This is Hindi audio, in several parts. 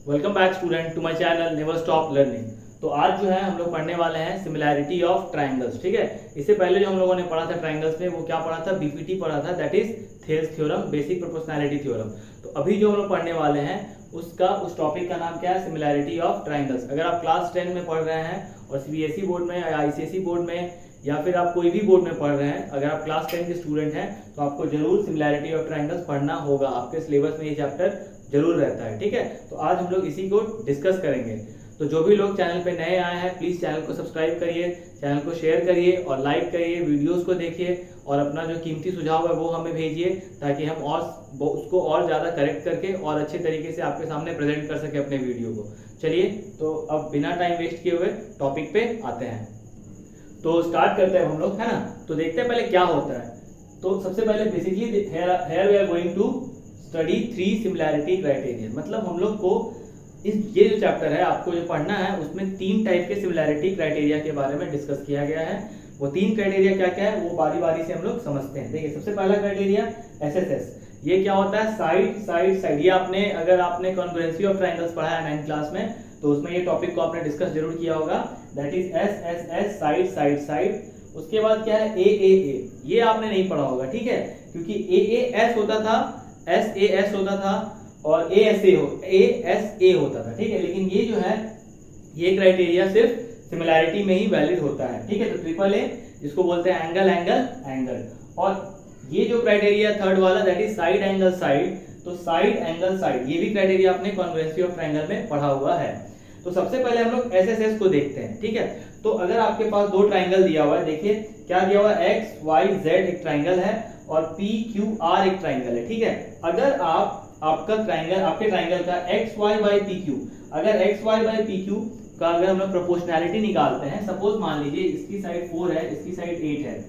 Welcome back student to my channel never stop learning. तो आज जो है हम लोग पढ़ने वाले हैं सिमिलैरिटी ऑफ ट्रायंगल्स। ठीक है, इससे पहले जो हम लोगों ने पढ़ा था ट्रायंगल्स में वो क्या पढ़ा था, बीपीटी पढ़ा था, that is Thales theorem, basic proportionality theorem. तो अभी जो हम लोग पढ़ने वाले हैं उस टॉपिक का नाम क्या है, सिमिलैरिटी ऑफ ट्रायंगल्स। अगर आप क्लास 10 में पढ़ रहे हैं और सीबीएसई बोर्ड में या आईसीएसई बोर्ड में या फिर आप कोई भी बोर्ड में पढ़ रहे हैं, अगर आप क्लास 10 के स्टूडेंट हैं तो आपको जरूर सिमिलैरिटी ऑफ ट्रायंगल्स पढ़ना होगा। आपके सिलेबस में ये चैप्टर जरूर रहता है। ठीक है, तो आज हम लोग इसी को डिस्कस करेंगे। तो जो भी लोग चैनल पे नए आए हैं प्लीज चैनल को सब्सक्राइब करिए, चैनल को शेयर करिए और लाइक करिए, वीडियोस को देखिए और अपना जो कीमती सुझाव है वो हमें भेजिए ताकि हम और उसको और ज़्यादा करेक्ट करके और अच्छे तरीके से आपके सामने प्रेजेंट कर सके अपने वीडियो को। चलिए, तो अब बिना टाइम वेस्ट किए हुए टॉपिक पे आते हैं। तो स्टार्ट करते हैं हम लोग, है ना। तो देखते हैं पहले क्या होता है। तो सबसे पहले basically here we are going to study 3 similarity criteria. मतलब हम लोग को ये जो चैप्टर है आपको जो पढ़ना है उसमें 3 टाइप के सिमिलैरिटी क्राइटेरिया के बारे में डिस्कस किया गया है। वो 3 क्राइटेरिया क्या क्या है वो बारी बारी से हम लोग समझते हैं। देखिए, सबसे पहला क्राइटेरिया एसएसएस। ये क्या होता है, साइड साइड साइड। ये आपने अगर आपने कॉन्ग्रुएंसी ऑफ ट्रायंगल्स पढ़ा है 9th क्लास में तो उसमें ये टॉपिक को आपने डिस्कस जरूर किया होगा, that is SSS, side side side. उसके बाद क्या है एएए, ये आपने नहीं पढ़ा होगा, ठीक है, क्योंकि एएएस होता था, एसएएस होता था और एएसए होता था। ठीक है, लेकिन ये जो है ये क्राइटेरिया सिर्फ सिमिलैरिटी में ही वैलिड होता है। ठीक है, तो ट्रिपल ए जिसको बोलते हैं एंगल एंगल एंगल। और ये जो क्राइटेरिया थर्ड वाला that is side angle side, तो साइड एंगल साइड ये भी क्राइटेरिया आपने कॉन्ग्रुएंसी ऑफ ट्रायंगल में पढ़ा हुआ है। तो सबसे पहले हम लोग एसएसएस को देखते हैं। ठीक है, तो अगर आपके पास 2 ट्रायंगल दिया हुआ है, देखिए क्या दिया हुआ है, एक्स वाई जेड एक ट्रायंगल है और पी क्यू आर एक ट्रायंगल है। ठीक है, अगर आपके ट्रायंगल का X Y by P Q, अगर X Y by P Q का अगर हम लोग प्रोपोर्शनैलिटी निकालते हैं, सपोज मान लीजिए इसकी साइड 4 है, इसकी साइड 8 है,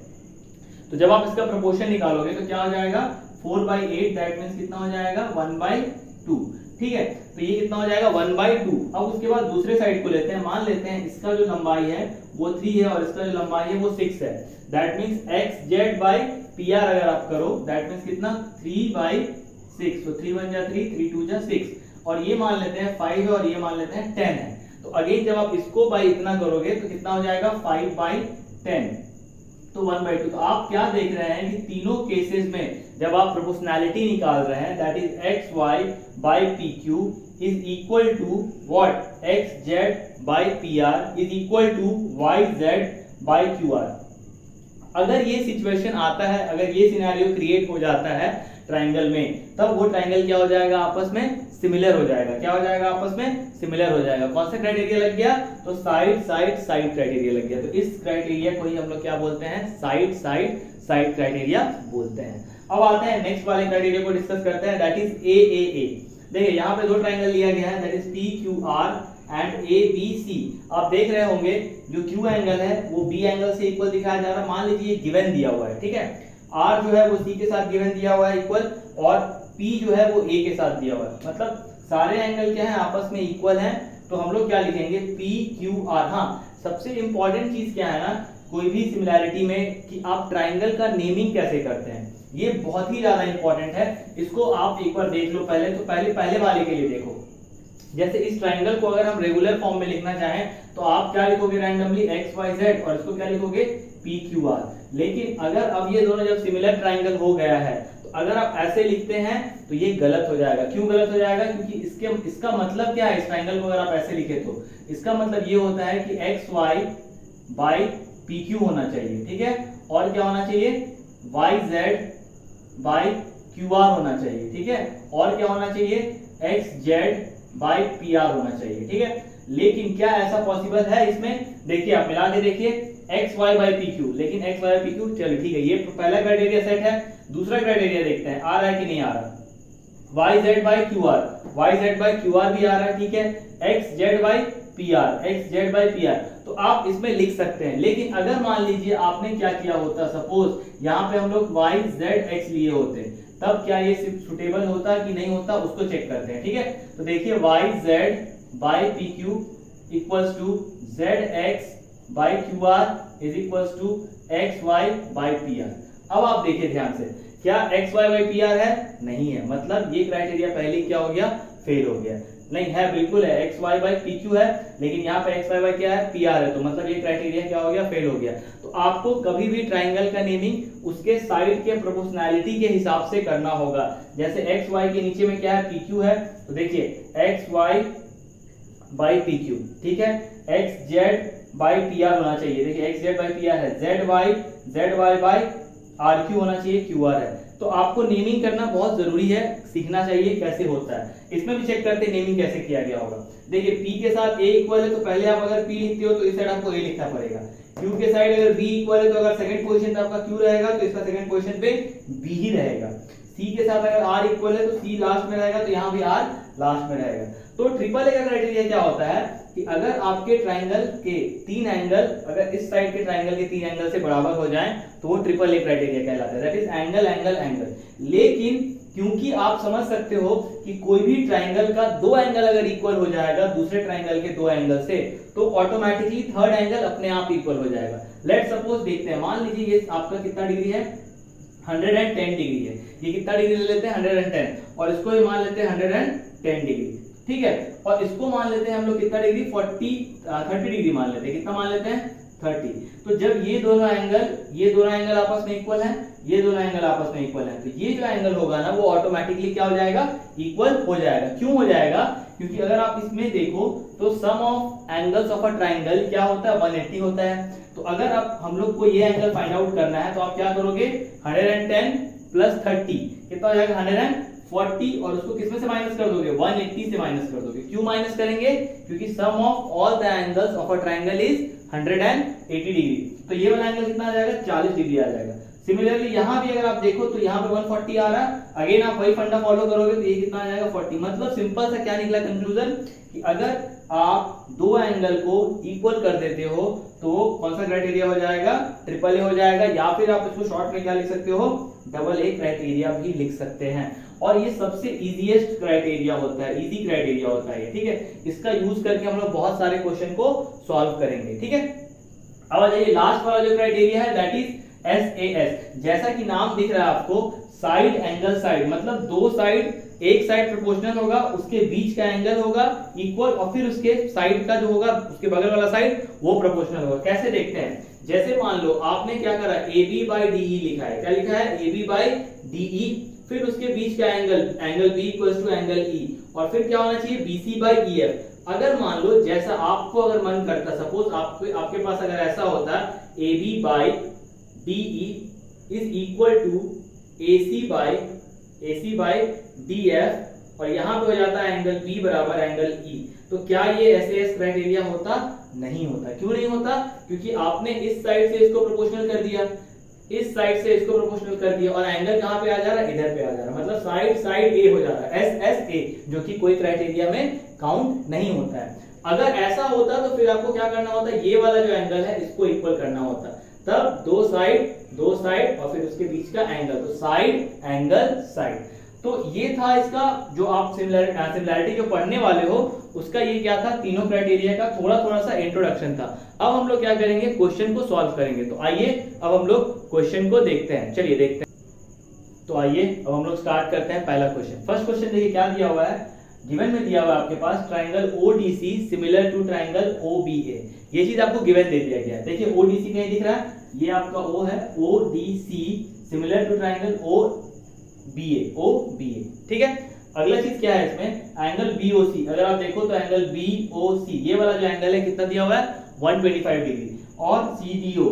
तो जब आप इसका प्रोपोर्शन निकालोगे तो क्या हो जाएगा, 4/8, दैट मींस कितना हो जाएगा 1/2। ठीक है, तो ये कितना हो जाएगा 1/2। अब उसके बाद दूसरे साइड को लेते हैं, मान लेते हैं इसका जो लंबाई है वो 3 है और इसका जो लंबाई है वो 6 है, that means x Z by P are अगर आप करो दैट मींस कितना 3/6। तो 3 1 जा 3, 3 2 जा 6 और ये मान लेते हैं 5 है और ये मान लेते हैं 10 है। तो अगेन जब आप इसको बाई इतना करोगे तो कितना हो जाएगा 5/10, तो 1/2। तो आप क्या देख रहे हैं कि तीनों केसेस में जब आप प्रोपोर्शनैलिटी निकाल रहे हैं that is X Y by P Q is equal to what, X Z by P R is equal to Y Z by Q R. अगर ये सिचुएशन आता है, अगर ये सिनेरियो क्रिएट हो जाता है ट्रायंगल में, तब वो ट्रायंगल क्या हो जाएगा, आपस में सिमिलर हो जाएगा। क्या हो जाएगा, आपस में सिमिलर हो जाएगा। कौन सा क्राइटेरिया लग गया, तो साइड साइड साइड क्राइटेरिया लग गया। तो इस क्राइटेरिया को ही हम लोग क्या बोलते हैं, साइड साइड साइड क्राइटेरिया बोलते हैं। अब आते हैं नेक्स्ट वाले क्राइटेरिया को डिस्कस करते हैं, दैट इज एएए। देखिए यहाँ पे 2 ट्रायंगल लिया गया है, that is P Q R and A B C. आप देख रहे होंगे जो क्यू एंगल है वो बी एंगल से इक्वल दिखाया जा रहा है। मान लीजिए गिवन दिया हुआ है, ठीक है, आर जो है वो सी के साथ गिवन दिया हुआ है इक्वल, और पी जो है वो ए के साथ दिया हुआ है, मतलब सारे एंगल क्या है आपस में इक्वल हैं। तो हम लोग क्या लिखेंगे, पी क्यू आर। हाँ, सबसे इंपॉर्टेंट चीज क्या है ना कोई भी सिमिलैरिटी में कि आप ट्रायंगल का नेमिंग कैसे करते हैं, ये बहुत ही ज्यादा इंपॉर्टेंट है। इसको आप एक बार देख लो पहले, तो पहले वाले के लिए देखो। जैसे इस ट्रायंगल को अगर हम रेगुलर फॉर्म में लिखना चाहें तो आप क्या लिखोगे, रैंडमली एक्स वाई जेड, और इसको क्या लिखोगे पी क्यू आर। लेकिन अगर अब ये दोनों जब सिमिलर ट्रायंगल हो गया है तो अगर आप ऐसे लिखते हैं तो ये गलत हो जाएगा। क्यों गलत हो जाएगा, क्योंकि इसका मतलब क्या है, इस ट्रायंगल को अगर आप ऐसे लिखे तो इसका मतलब ये होता है कि X Y by P Q होना चाहिए। ठीक है, और क्या होना चाहिए, Y Z by Q R होना चाहिए। ठीक है, और क्या होना चाहिए, X Z by P R होना चाहिए। ठीक है, लेकिन क्या ऐसा पॉसिबल है इसमें, देखिए आप मिला के देखिए X Y by P Q, लेकिन X Y by P Q, चलो ठीक है, ये पहला क्राइटेरिया सेट है। दूसरा क्राइटेरिया देखते हैं आ रहा है कि नहीं आ रहा, Y Z by Q R, Y Z by Q R भी आ रहा है। ठीक है, X Z by P R, X Z by P R, तो आप इसमें लिख सकते हैं। लेकिन अगर मान लीजिए आपने क्या किया होता, सपोज यहाँ पे हम लोग वाई जेड एक्स लिए होते, तब क्या ये सुटेबल होता कि नहीं होता, उसको चेक करते हैं। ठीक है, तो देखिए Y Z by P Q equals to Z X by Q R is equals to X Y by P R. अब आप देखिए ध्यान से, क्या X Y by P R है, नहीं है, मतलब ये क्राइटेरिया पहले क्या हो गया, फेल हो गया। नहीं है, बिल्कुल है, X Y by P Q है, लेकिन यहाँ पे एक्स वाई बाई क्या है, पी आर है, तो मतलब ये क्राइटेरिया क्या हो गया, फेल हो गया। तो आपको कभी भी ट्राइंगल का नेमिंग उसके साइड के प्रोपोर्शनैलिटी के हिसाब से करना होगा। जैसे एक्स वाई के नीचे में क्या है, पी क्यू है, तो देखिए X Y by P Q, ठीक है, X Z by P R होना चाहिए, देखिए X Z by P R है, Z Y by R Q होना चाहिए, क्यू आर है। तो आपको नेमिंग करना बहुत जरूरी है, सीखना चाहिए कैसे होता है। इसमें भी चेक करते हैं नेमिंग कैसे किया गया होगा। देखिए P के साथ A इक्वल है, तो पहले आप अगर P लिखते हो तो इस साइड आपको A लिखना पड़ेगा। Q के साइड अगर B इक्वल है, तो अगर सेकंड पोजीशन पे आपका Q रहेगा तो इसका सेकंड पोजीशन पे B ही रहेगा। C के साथ अगर R इक्वल है, तो C लास्ट में रहेगा, तो यहाँ भी R लास्ट में रहेगा। तो ट्रिपल ए का क्राइटेरिया क्या होता है कि अगर आपके ट्राइंगल के तीन एंगल, अगर इस साइड के ट्राइंगल के तीन एंगल से बराबर हो जाएं, तो वो ट्रिपल ए क्राइटेरिया कहलाता है, that is angle angle angle. लेकिन क्योंकि आप समझ सकते हो कि कोई भी ट्राइंगल का दो एंगल अगर इक्वल हो जाएगा दूसरे ट्राइंगल के दो एंगल से, तो ऑटोमेटिकली थर्ड एंगल अपने आप इक्वल हो जाएगा। लेट सपोज देखते हैं, मान लीजिए ये आपका कितना डिग्री है, 110 डिग्री है, ये कितना डिग्री ले लेते हैं, 110, और इसको भी मान लेते हैं 110 डिग्री, ठीक है, और इसको मान लेते हैं हम लोग कितना डिग्री, 30 डिग्री मान लेते हैं, कितना मान लेते हैं, 30। तो जब ये दोनों एंगल आपस में इक्वल हैं, ये दोनों एंगल आपस में इक्वल हैं, तो ये जो एंगल होगा ना वो ऑटोमेटिकली क्या हो जाएगा, इक्वल हो जाएगा। क्यों हो जाएगा, क्योंकि अगर आप इसमें देखो तो sum of angles of a triangle क्या होता है, 180 होता है। तो अगर आप हम लोग को ये एंगल फाइंड आउट करना है, तो आप क्या करोगे, 110 प्लस 30 कितना हो जाएगा, 140, और उसको किसमें से माइनस कर दोगे, 180 से माइनस कर दोगे। क्यों माइनस करेंगे, क्योंकि sum of all the angles of a triangle is 180 degree. तो ये वाला एंगल कितना आ जाएगा, 40 डिग्री आ जाएगा। सिमिलरली यहाँ भी अगर आप देखो तो यहाँ पे 140 आ रहा है, अगेन आप वही फंडा फॉलो करोगे तो ये कितना आ जाएगा, 40। मतलब सिंपल सा क्या निकला कंक्लूजन, कि अगर आप दो एंगल को इक्वल कर देते हो तो कौन सा क्राइटेरिया हो जाएगा, ट्रिपल ए हो जाएगा, या फिर आप इसको शॉर्ट में क्या लिख सकते हो, डबल ए क्राइटेरिया भी लिख सकते हैं। और ये सबसे इजीएस्ट क्राइटेरिया होता है, इजी क्राइटेरिया होता है ये, ठीक है। इसका यूज करके हम लोग बहुत सारे क्वेश्चन को सॉल्व करेंगे, ठीक है। अब आ जाइए लास्ट वाला जो क्राइटेरिया है, दैट इज SAS। जैसा कि नाम दिख रहा है आपको, साइड एंगल साइड, मतलब दो साइड, एक साइड प्रोपोर्शनल होगा, उसके बीच का एंगल होगा इक्वल, और फिर उसके साइड का जो होगा, उसके बगल वाला साइड वो प्रोपोर्शनल होगा। कैसे देखते हैं, जैसे मान लो आपने क्या करा, AB बाई DE लिखा है, क्या लिखा है, AB बाई DE, फिर उसके बीच का angle B equals to angle E, और फिर क्या होना चाहिए, BC बाई EF। अगर मान लो जैसा आपको अगर मन करता, सपोज आपके पास अगर ऐसा होता, AB by DE is equal to AC by DF, और यहां पे हो जाता है एंगल B बराबर एंगल E, तो क्या ये SAS क्राइटेरिया होता, नहीं होता। क्यों नहीं होता, क्योंकि आपने इस साइड से इसको प्रोपोर्शनल कर दिया, इस साइड से इसको प्रोपोर्शनल कर दिया, और एंगल कहां पे आ जा रहा है, इधर पे आ जा रहा है, मतलब साइड A हो जा रहा है, SSA, जो कि कोई क्राइटेरिया में काउंट नहीं होता है। अगर ऐसा होता तो फिर आपको क्या करना होता, ये वाला जो एंगल है इसको इक्वल करना होता, तब दो साइड और फिर उसके बीच का एंगल, तो साइड एंगल साइड। तो ये था इसका, जो आप सिमिलैरिटी जो पढ़ने वाले हो उसका ये क्या था, तीनों क्राइटेरिया का थोड़ा सा इंट्रोडक्शन था। अब हम लोग क्या करेंगे, क्वेश्चन को सॉल्व करेंगे। तो आइए अब हम लोग क्वेश्चन को देखते हैं, चलिए देखते हैं। तो आइए अब हम लोग स्टार्ट करते हैं पहला क्वेश्चन। फर्स्ट क्वेश्चन देखिए क्या दिया हुआ है, गिवन में दिया हुआ है आपके पास, triangle ODC similar to triangle OBA। ये चीज आपको गिवन दे दिया गया है। देखिए ODC कहीं दिख रहा है, ये आपका O है, ODC similar to triangle OBA, ठीक है। अगला चीज क्या है इसमें, एंगल BOC। अगर आप देखो तो एंगल BOC, ये वाला जो एंगल है कितना दिया हुआ है, 125 डिग्री, और CDO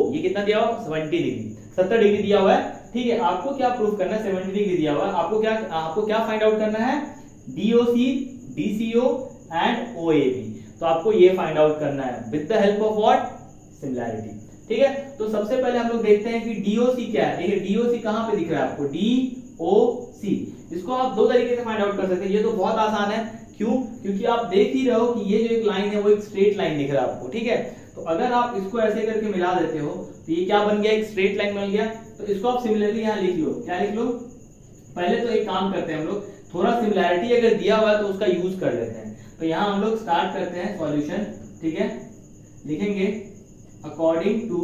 ये कितना दिया हुआ है, 70 डिग्री, 70 डिग्री दिया हुआ है, ठीक है। आपको क्या प्रूफ करना है, 70 डिग्री दिया हुआ है, आपको क्या फाइंड आउट करना है, DOC, DCO एंड OAB। तो आपको ये फाइंड आउट करना है with the help of what, similarity, ठीक है। तो सबसे पहले हम लोग देखते हैं कि DOC क्या है। देखिए DOC कहां पे दिख रहा है आपको, DOC, इसको आप दो तरीके से फाइंड आउट कर सकते हैं। ये तो बहुत आसान है, क्यों, क्योंकि आप देख ही रहे हो कि ये जो एक लाइन है वो एक स्ट्रेट लाइन दिख रहा है आपको, ठीक है। तो अगर आप इसको ऐसे करके मिला देते हो तो ये क्या बन गया, एक स्ट्रेट लाइन बन गया। तो इसको आप सिमिलरली यहाँ लिख लो, क्या लिख लो, पहले तो एक काम करते हैं हम लोग, थोड़ा सिमिलैरिटी अगर दिया हुआ है तो उसका यूज कर लेते हैं। तो यहाँ हम लोग स्टार्ट करते हैं सॉल्यूशन, ठीक है। लिखेंगे अकॉर्डिंग टू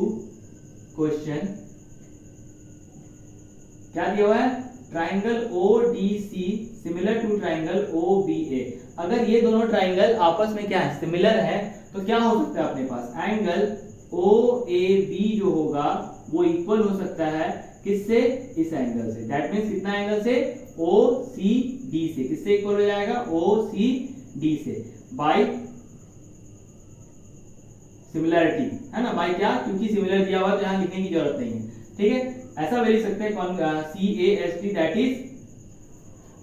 क्वेश्चन, क्या दिया हुआ है, triangle ODC similar to triangle OBA। अगर ये दोनों ट्राइंगल आपस में क्या है, सिमिलर है, तो क्या हो सकता है अपने पास, एंगल OAB जो होगा वो इक्वल हो सकता है किससे, इस एंगल से। दैट मींस कितना एंगल से, OCD से। किससे इक्वल हो जाएगा, OCD से, बाय सिमिलरिटी, है ना, बाय क्या, क्योंकि सिमिलर दिया हुआ है तो यहां लिखने की जरूरत नहीं है, ठीक है। ऐसा भी लिख सकते हैं CAST, that is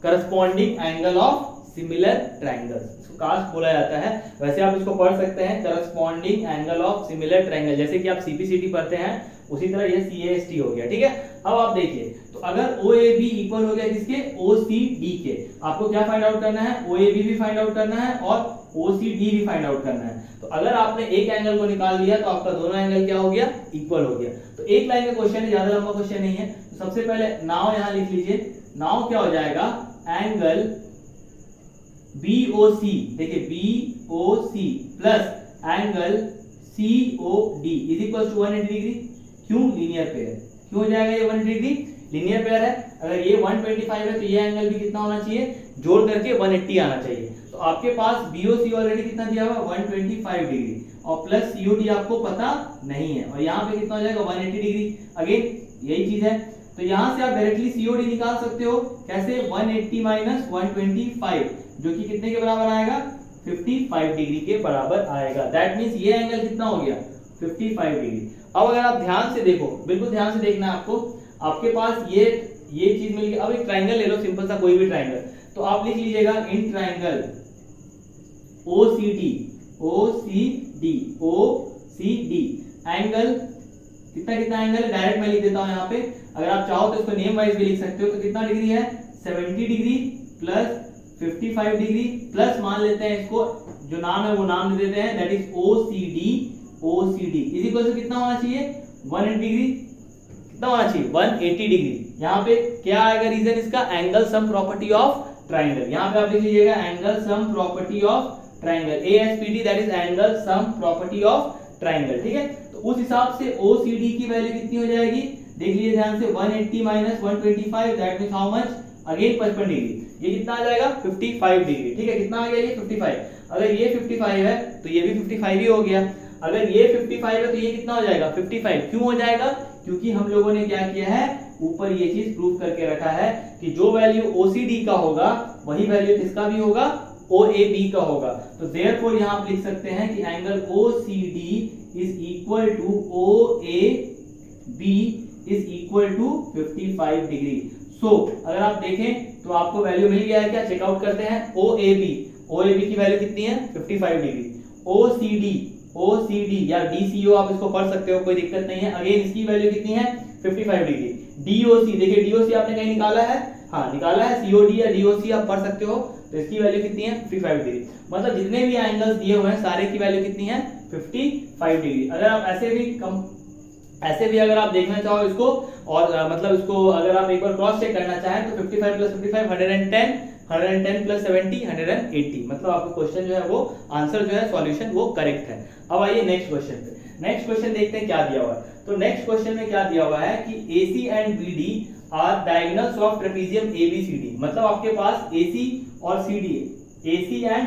corresponding angle of similar triangles, इसको कास्ट बोला जाता है। वैसे आप इसको पढ़ सकते हैं corresponding angle of similar triangle, जैसे कि आप CPCT पढ़ते हैं उसी तरह ये CAST हो गया, ठीक है। अब आप देखिए, तो अगर OAB इक्वल हो गया किसके, OCD के, आपको क्या फाइंड आउट करना है, OAB भी फाइंड आउट करना है और OCD भी फाइंड आउट करना है। तो अगर आपने एक एंगल को निकाल लिया तो आपका दोनों एंगल क्या हो गया, इक्वल हो गया। तो एक लाइन का क्वेश्चन है, ज्यादा लंबा क्वेश्चन नहीं है। तो सबसे पहले नाउ यहां लिख लीजिए, नाउ क्या हो जाएगा, एंगल BOC, देखिए BOC plus angle COD is equal to 180 degree. क्यों, लीनियर पेयर, क्यों हो जाएगा ये 180 डिग्री, लीनियर पेयर है। अगर ये 125 है तो ये एंगल भी कितना होना चाहिए, जोड़ करके 180 आना चाहिए। तो आपके पास BOC ऑलरेडी कितना दिया हुआ, 125 डिग्री, और प्लस COD आपको पता नहीं है, और यहाँ पे कितना हो जाएगा, 180 डिग्री। अगेन यही चीज है, तो यहां से आप डायरेक्टली COD निकाल सकते हो, कैसे, 180 माइनस 125, जो कि कितने के बराबर आएगा, 55 डिग्री के बराबर आएगा। दैट मींस ये एंगल कितना हो गया, 55 डिग्री। अब अगर आप ध्यान से देखो, बिल्कुल ध्यान से देखना है आपको, आपके पास ये चीज मिल गई। अब एक ट्राइंगल ले लो, सिंपल सा कोई भी ट्राइंगल, तो आप लिख लीजिएगा इन ट्राइंगल OCD एंगल कितना एंगल है, डायरेक्ट मैं लिख देता हूं यहाँ पे। अगर आप चाहो तो इसको नेम वाइज भी लिख सकते हो। तो कितना डिग्री है, 70 डिग्री प्लस 55 डिग्री प्लस, मान लेते हैं इसको जो नाम है वो नाम दे देते हैं, that is OCD is equal to कितना होना चाहिए, 180 डिग्री, कितना होना चाहिए, 180 डिग्री। यहाँ पे क्या आएगा रीजन इसका, angle sum property of triangle. यहाँ पे आप लिख लीजिएगा angle sum property of triangle, ASPT, that is angle sum property of triangle, ठीक है। तो उस हिसाब से OCD की वैल्यू कितनी हो जाएगी, देख लीजिए ध्यान से, 180 minus 125, that means how much, again 55 degree, ये कितना आ जाएगा, 55 डिग्री, ठीक है। कितना आ गया ये, 55। अगर ये 55 है तो ये भी 55 ही हो गया। अगर ये 55 है तो ये कितना हो जाएगा, 55। क्यों हो जाएगा, क्योंकि हम लोगों ने क्या किया है, ऊपर ये चीज प्रूव करके रखा है कि जो वैल्यू OCD का होगा वही वैल्यू किसका भी होगा, OAB का होगा। तो देयरफॉर यहां आप लिख सकते हैं कि angle OCD is equal to OAB is equal to 55 degree. So अगर आप देखें तो आपको वैल्यू मिल गया है क्या, चेकआउट करते हैं। OAB की वैल्यू कितनी है, 55 डिग्री। OCD या DCO आप इसको पढ़ सकते हो, कोई दिक्कत नहीं है। अगेन इसकी वैल्यू कितनी है, 55 डिग्री। DOC, देखिए DOC आपने कहीं निकाला है, हाँ निकाला है, COD या DOC आप पढ़ सकते हो। तो इसकी वैल्यू कितनी है, 55 डिग्री। मतलब जितने भी एंगल्स दिए हुए हैं सारे की वैल्यू कितनी है, 55 डिग्री। अगर आप ऐसे भी अगर आप देखना चाहो इसको, और मतलब इसको अगर आप एक बार क्रॉस चेक करना चाहें तो 55 प्लस 55 110 प्लस 70 180, मतलब आपका क्वेश्चन जो है वो आंसर जो है सॉल्यूशन वो करेक्ट है। अब आइए नेक्स्ट क्वेश्चन पे। नेक्स्ट क्वेश्चन देखते हैं क्या दिया हुआ है। तो नेक्स्ट क्वेश्चन में क्या दिया हुआ है कि AC and BD are diagonals of trapezium ABCD। मतलब आपके पास AC और CD, AC एंड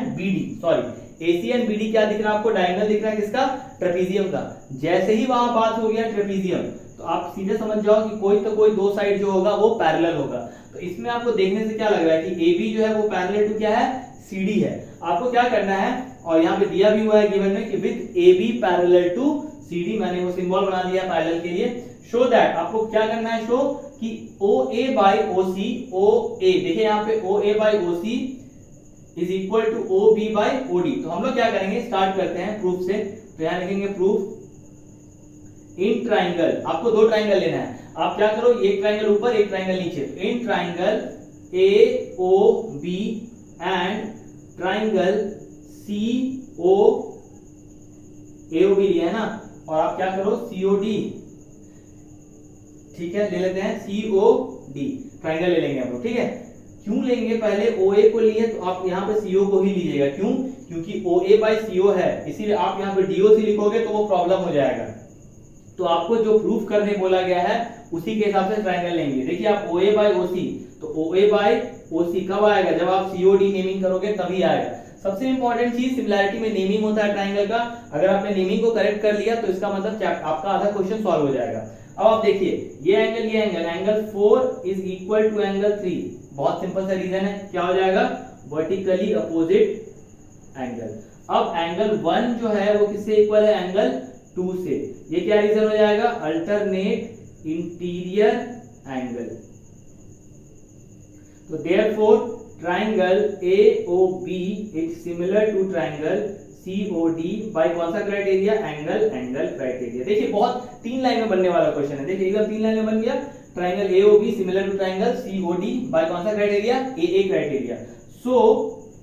BD क्या दिख रहा है आपको, डायगोनल दिख रहा है किसका, ट्रेपेजियम का। जैसे ही वहां बात हो गया ट्रेपेजियम, तो आप सीधे समझ जाओ कि कोई दो साइड जो होगा वो पैरेलल होगा। तो इसमें आपको देखने से क्या लग रहा है कि AB जो है वो पैरेलल टू क्या है, CD है। आपको क्या करना है, और यहाँ पे दिया भी हुआ है गिवन में कि with AB parallel to CD, मैंने वो सिंबल बना दिया पैरेलल के लिए। शो दैट, आपको क्या करना है, शो कि OA बाय OC, OA देखिए यहाँ पे OA by OC is equal to OB by OD। तो हम लोग क्या करेंगे, स्टार्ट करते हैं प्रूफ से। तो यहाँ लिखेंगे प्रूफ इन ट्राइंगल, आपको दो ट्राइंगल लेना है। आप क्या करो, एक ट्राइंगल ऊपर एक ट्राइंगल नीचे। In triangle AOB and triangle AOB लिया है ना, और आप क्या करो COD, ठीक है, ले लेते हैं COD ट्राइंगल ले लेंगे हम लोग, ठीक है। क्यों लेंगे, पहले OA को लिए तो आप यहाँ पे CO को ही लीजिएगा। क्यों, क्योंकि OA बाय CO है, इसीलिए आप यहाँ पे DOC लिखोगे तो वो प्रॉब्लम हो जाएगा। तो आपको जो प्रूफ करने बोला गया है उसी के हिसाब से ट्राइंगल लेंगे। देखिए आप OA बाय OC, तो OA बाय ओसी कब आएगा, जब आप सीओडी नेमिंग करोगे तभी आएगा। सबसे इंपॉर्टेंट चीज सिमिलैरिटी में नेमिंग होता है ट्राइंगल का। अगर आपने नेमिंग को करेक्ट कर लिया तो इसका मतलब क्या, आपका आधा क्वेश्चन सॉल्व हो जाएगा। अब आप देखिए ये angle 4 is equal to angle 3। बहुत सिंपल सा रीजन है, क्या हो जाएगा, वर्टिकली अपोजिट एंगल। अब एंगल 1 जो है वो किससे इक्वल है, एंगल 2 से। ये क्या रीजन हो जाएगा, अल्टरनेट इंटीरियर एंगल। तो therefore triangle AOB is similar to triangle COD by कौन सा क्राइटेरिया, एंगल क्राइटेरिया। देखिए बहुत 3 लाइन में बनने वाला क्वेश्चन है। देखिए एकदम 3 लाइन में बन गया। Triangle AOB similar to triangle COD by कौन सा क्राइटेरिया, AA क्राइटेरिया। सो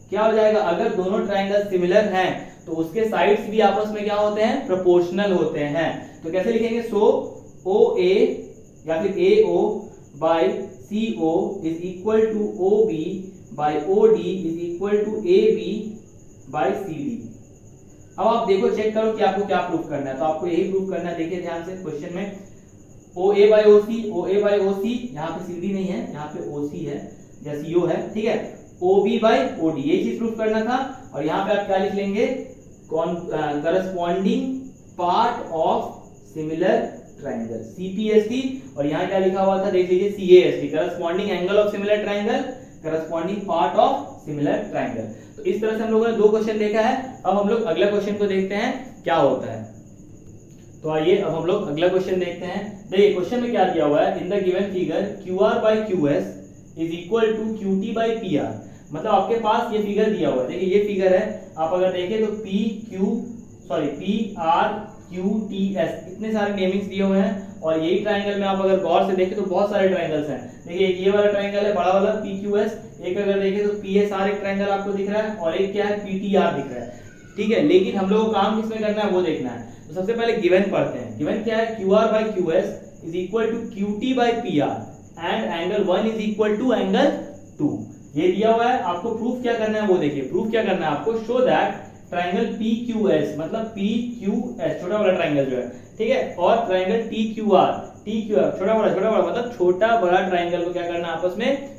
क्या हो जाएगा, अगर दोनों ट्राइंगल सिमिलर हैं तो उसके साइड्स भी आपस में क्या होते हैं, प्रोपोर्शनल होते हैं। तो कैसे लिखेंगे, सो OA या फिर AO by CO is equal to OB by OD is equal to AB by CD। अब आप देखो, चेक करो कि आपको क्या प्रूफ करना है। तो आपको यही प्रूफ करना है, देखिए ध्यान से क्वेश्चन में OA बाय OC, यहाँ पे CD नहीं है, यहाँ पे OC है या CO है, ठीक है। OB बाय OD, ये चीज प्रूफ करना था। और यहाँ पे आप क्या लिख लेंगे, corresponding part of similar triangle CPST, और यहाँ क्या लिखा हुआ था देख लीजिए CAST, corresponding angle of similar triangle, corresponding part of similar triangle. तो इस तरह से हम लोगों ने 2 क्वेश्चन देखा है। अब हम लोग अगला क्वेश्चन को देखते हैं क्या होता है। तो आइए अब हम लोग अगला क्वेश्चन देखते हैं। देखिए क्वेश्चन में क्या दिया हुआ है, in the given figure QR by QS is equal to QT by PR। मतलब आपके पास ये फिगर दिया हुआ है, देखिए ये फिगर है, आप अगर देखें तो PRQTS इतने सारे नेमिंग्स दिए हुए हैं। और यही ट्राइंगल में आप अगर गौर से देखें तो बहुत सारे ट्राइंगल्स हैं। देखिए एक ये वाला ट्राइंगल है, बड़ा वाला PQS, एक अगर देखें तो PSR एक ट्राइंगल आपको दिख रहा है, और एक क्या है, PTR दिख रहा है, ठीक है। लेकिन हम लोगों को काम किसमें करना है वो देखना है। तो सबसे पहले गिवन पढ़ते हैं। गिवन क्या है, QR by QS is equal to QT by PR and angle 1 is equal to angle 2। ये दिया हुआ है, आपको प्रूफ क्या करना है वो देखिए। प्रूफ क्या करना है आपको, शो दैट ट्राइंगल PQS मतलब PQS छोटा वाला ट्राइंगल जो है, ठीक है, और ट्राइंगल TQR छोटा बड़ा मतलब छोटा बड़ा ट्राइंगल को क्या करना है, आपस में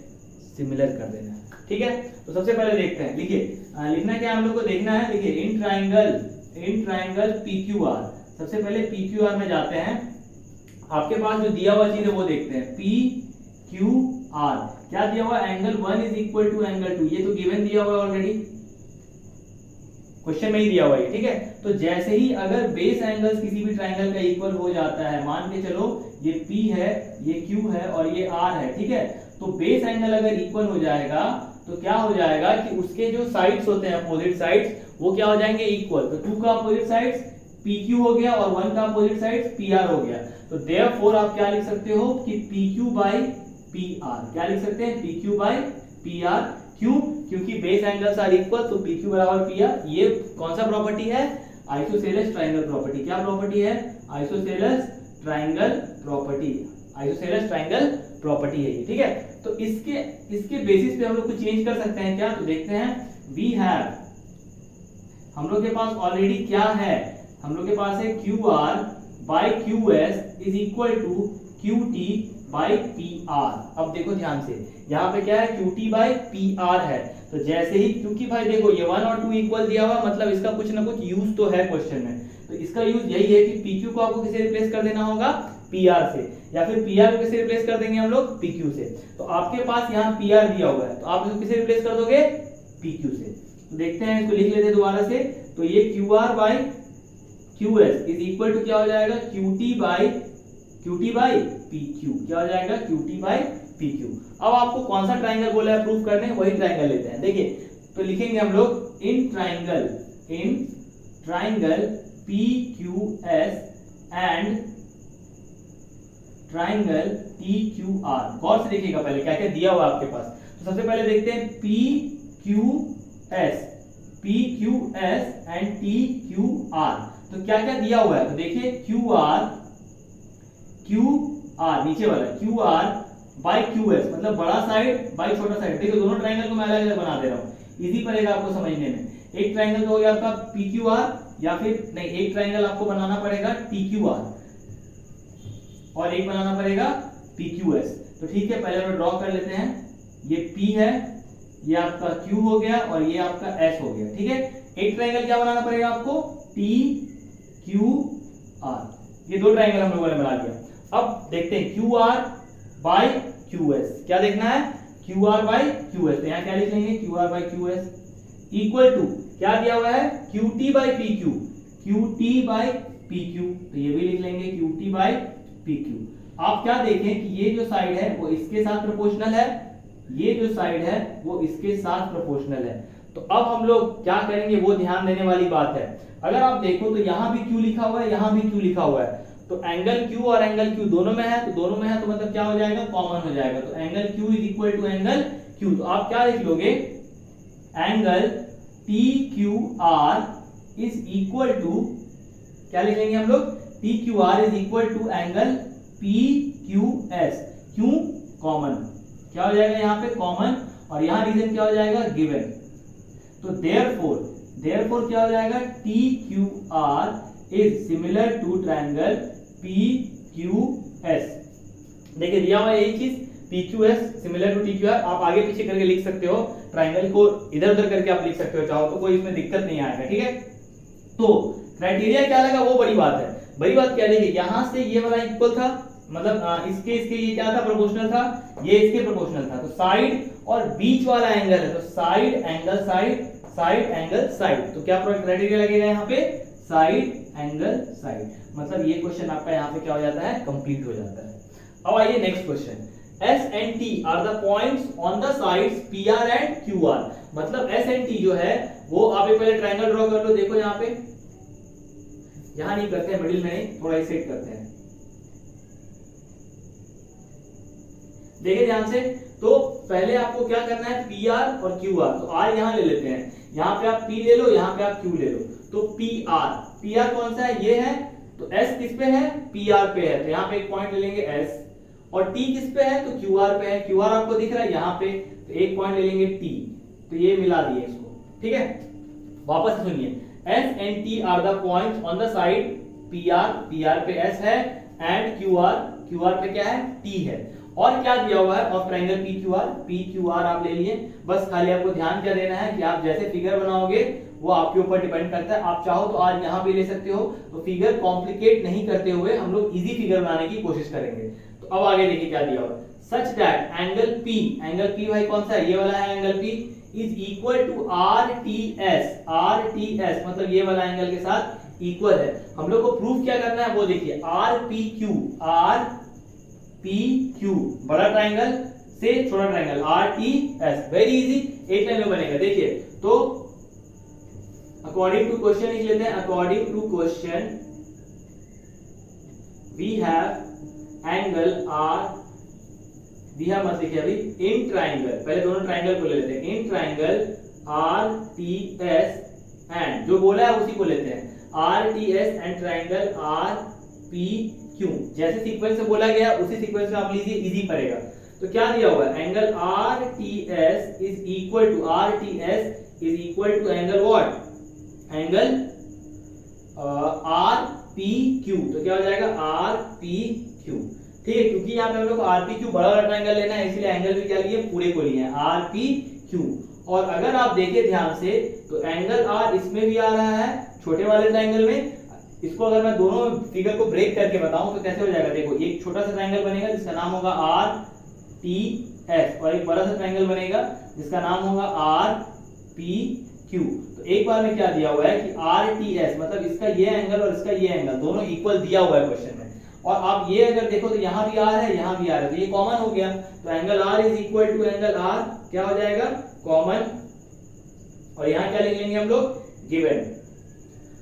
सिमिलर कर देना है, ठीक है। तो सबसे पहले देखते हैं, लिखिए लिखना क्या हम लोग को देखना है। देखिए इन ट्राइंगल PQR, सबसे पहले PQR में जाते हैं। आपके पास जो दिया हुआ चीज है वो देखते हैं, PQR क्या दिया हुआ, angle 1 is equal to angle 2। ये तो गिवन दिया हुआ है ऑलरेडी, क्वेश्चन में ही दिया हुआ है, ठीक है। तो जैसे ही अगर बेस एंगल्स किसी भी ट्राइंगल का इक्वल हो जाता है, मान के चलो ये P है, ये Q है और ये R है, ठीक है। तो बेस एंगल अगर इक्वल हो जाएगा तो क्या हो जाएगा कि उसके जो साइड्स होते हैं, अपोजिट साइड्स, वो क्या हो जाएंगे, इक्वल। तो 2 का अपोजिट साइड्स PQ हो गया और 1 का अपोजिट साइड्स PR हो गया। तो देयरफॉर आप क्या लिख सकते हो कि PQ बाय PR, क्या लिख सकते हैं, PQ बाय PR। क्यों, क्योंकि बेस एंगल्स आर इक्वल, तो PQ बराबर PR। ये कौन सा प्रॉपर्टी है, आइसोसेलेस ट्राइंगल प्रॉपर्टी। क्या प्रॉपर्टी है, आइसोसेलेस ट्राइंगल प्रॉपर्टी है ये, ठीक है। तो इसके बेसिस पे हम लोग कुछ चेंज कर सकते हैं क्या, तो देखते हैं। वी हैव, हम लोग के पास ऑलरेडी क्या है, हम लोग के पास है QR by QS is equal to QT by PR। अब देखो ध्यान से, यहाँ पे क्या है, QT बाय PR है। तो जैसे ही, क्योंकि भाई देखो ये 1 और 2 इक्वल दिया हुआ, मतलब इसका कुछ ना कुछ यूज तो है क्वेश्चन में। तो इसका यूज यही है कि PQ को आपको किसे रिप्लेस कर देना होगा, PR से, या फिर PR को किसे रिप्लेस कर देंगे हम लोग, PQ से। तो आपके पास यहाँ PR दिया हुआ है, तो आप इसको किसे रिप्लेस कर दोगे, PQ से। तो देखते हैं, इसको लिख लेते हैं दोबारा से। तो ये QR by QS is equal to क्या हो जाएगा, QT बाय PQ। क्या हो जाएगा, QT बाय PQ। अब आपको कौन सा ट्राइंगल बोला है प्रूफ करने, वही ट्राइंगल लेते हैं। देखिए तो लिखेंगे हम लोग in triangle PQS and triangle TQR। गौर से देखिएगा पहले क्या क्या दिया हुआ आपके पास। तो सबसे पहले देखते हैं PQS एंड TQR। तो क्या क्या दिया हुआ है, तो देखिए QR नीचे वाला QR बाय QS मतलब बड़ा साइड बाय छोटा साइड। देखिए दोनों ट्राइंगल को मैं अलग अलग बना दे रहा हूँ, इजी पड़ेगा आपको समझने में। एक ट्राइंगल तो हो गया आपका PQR, या फिर नहीं, एक ट्राइंगल आपको बनाना पड़ेगा TQR और एक बनाना पड़ेगा PQS। तो ठीक है, पहले हम ड्रॉ कर लेते हैं ये P है, ये आपका Q हो गया और ये आपका S हो गया। ठीक है, एक ट्रायंगल क्या बनाना पड़ेगा आपको, T Q R। ये दो ट्रायंगल हम लोगों ने बना दिया। अब देखते हैं QR बाय QS, क्या देखना है, QR बाय QS। तो यहाँ क्या लिख लेंगे, QR by QS equal to क्या दिया हुआ है, QT by PQ, QT by PQ। तो ये भी लिख लेंगे QT बाय PQ। आप क्या देखें कि ये जो साइड है वो इसके साथ प्रोपोर्शनल है, ये जो साइड है वो इसके साथ प्रोपोर्शनल है। तो अब हम लोग क्या करेंगे वो ध्यान देने वाली बात है। अगर आप देखो तो यहाँ भी Q लिखा हुआ है, यहाँ भी Q लिखा हुआ है, तो एंगल Q और एंगल Q दोनों में है, तो दोनों में है तो मतलब क्या हो जाएगा, कॉमन हो जाएगा। तो angle Q is equal to angle Q। तो आप क्या लिख लोगे, angle TQR is equal to, क्या लिख लेंगे हम लोग, TQR is equal to angle PQS। क्यों, कॉमन, क्या हो जाएगा यहाँ पे, कॉमन, और यहाँ रीजन क्या हो जाएगा, गिवन। तो देयरफॉर क्या हो जाएगा, TQR is similar to triangle PQS। देखिए दिया हुआ यही चीज, PQS सिमिलर टू TQR। आप आगे पीछे करके लिख सकते हो, ट्रायंगल को इधर उधर करके आप लिख सकते हो चाहो तो, कोई इसमें दिक्कत नहीं आएगा। ठीक है, तो क्राइटेरिया क्या लगा वो बड़ी बात है। बड़ी बात क्या देखिए, यहां से ये वाला इक्वल था, मतलब इसके ये क्या था, प्रोपोर्शनल था, ये इसके प्रोपोर्शनल था। तो साइड और बीच वाला एंगल है, तो side angle side, side angle side. तो क्या क्राइटेरिया लगेगा यहाँ पे, साइड एंगल साइड। मतलब ये क्वेश्चन आपका यहाँ पे क्या हो जाता है, कंप्लीट हो जाता है। अब आइए next question, S and T are the points on the sides PR and QR। मतलब S and T जो है वो आप एक पहले ट्रायंगल ड्रॉ कर लो। देखो यहाँ पे, यहां नहीं करते हैं, मिडिल में नहीं, थोड़ा ही सेट करते हैं। देखिए ध्यान से, तो पहले आपको क्या करना है, PR और QR। तो R यहां ले लेते हैं, यहां पे आप P ले लो, यहां पे आप Q ले लो। तो PR कौन सा है, ये है, तो S किस पे है, PR पे है, तो यहाँ पे एक पॉइंट ले लेंगे S। और T किस पे है, तो QR पे है, QR आपको दिख रहा है यहाँ पे, तो एक पॉइंट ले लेंगे T। तो ये मिला दिए इसको। ठीक है, वापस सुनिए, S and T are the points on the side PR पे S है, and QR पे क्या है, T है। और क्या दिया हुआ है, ऑफ ट्रायंगल PQR आप ले लिए। बस खाली आपको ध्यान क्या देना है कि आप जैसे फिगर बनाओगे वो आपके ऊपर डिपेंड करता है। आप चाहो तो आज यहाँ भी ले सकते हो। तो फिगर कॉम्प्लिकेट नहीं करते हुए हम लोग इजी फिगर बनाने की कोशिश करेंगे। तो अब आगे देखिए क्या दिया हुआ, सच दैट एंगल P भाई कौन सा है, ये वाला है angle P, is equal to RTS मतलब ये वाला एंगल के साथ इक्वल है। हम लोग को प्रूफ क्या करना है वो देखिए, RPQ बड़ा ट्रायंगल से छोटा ट्रायंगल RTS, वेरी इजी, एक लाइन में बनेगा। देखिए तो अकॉर्डिंग टू क्वेश्चन लिख लेते हैं, according to question we have angle मत लिखिए अभी, इन ट्रायंगल, पहले दोनों ट्रायंगल को ले लेते हैं, इन ट्रायंगल RTS एंड जो बोला है उसी को लेते हैं, RTS एंड ट्रायंगल RPQ। जैसे सीक्वेंस से बोला गया उसी सीक्वेंस में आप लीजिए, इजी पड़ेगा। तो क्या दिया हुआ है, angle RTS is equal to angle what, angle RPQ। तो क्या हो जाएगा, RPQ। ठीक है, क्योंकि यहाँ पे हम लोग RPQ बड़ा वाला ट्रायंगल लेना है, इसलिए एंगल भी क्या लिए, पूरे को लिए RPQ। और अगर आप देखें ध्यान से तो एंगल R इसमें भी आ रहा है, छोटे वाले ट्रायंगल में। इसको अगर मैं दोनों फिगर को ब्रेक करके बताऊं तो कैसे हो जाएगा, देखो एक छोटा सा ट्रायंगल बनेगा जिसका नाम होगा RTS, और एक बड़ा सा ट्रायंगल बनेगा जिसका नाम होगा RPQ। तो एक बार में क्या दिया हुआ है कि RTS मतलब इसका ये एंगल और इसका ये एंगल दोनों इक्वल दिया हुआ है क्वेश्चन में। और आप ये अगर देखो तो यहाँ भी R है, यहाँ भी R है, तो ये कॉमन हो गया। तो angle R is equal to angle R क्या हो जाएगा, कॉमन, और यहाँ क्या लिख लेंगे हम लोग, गिवन।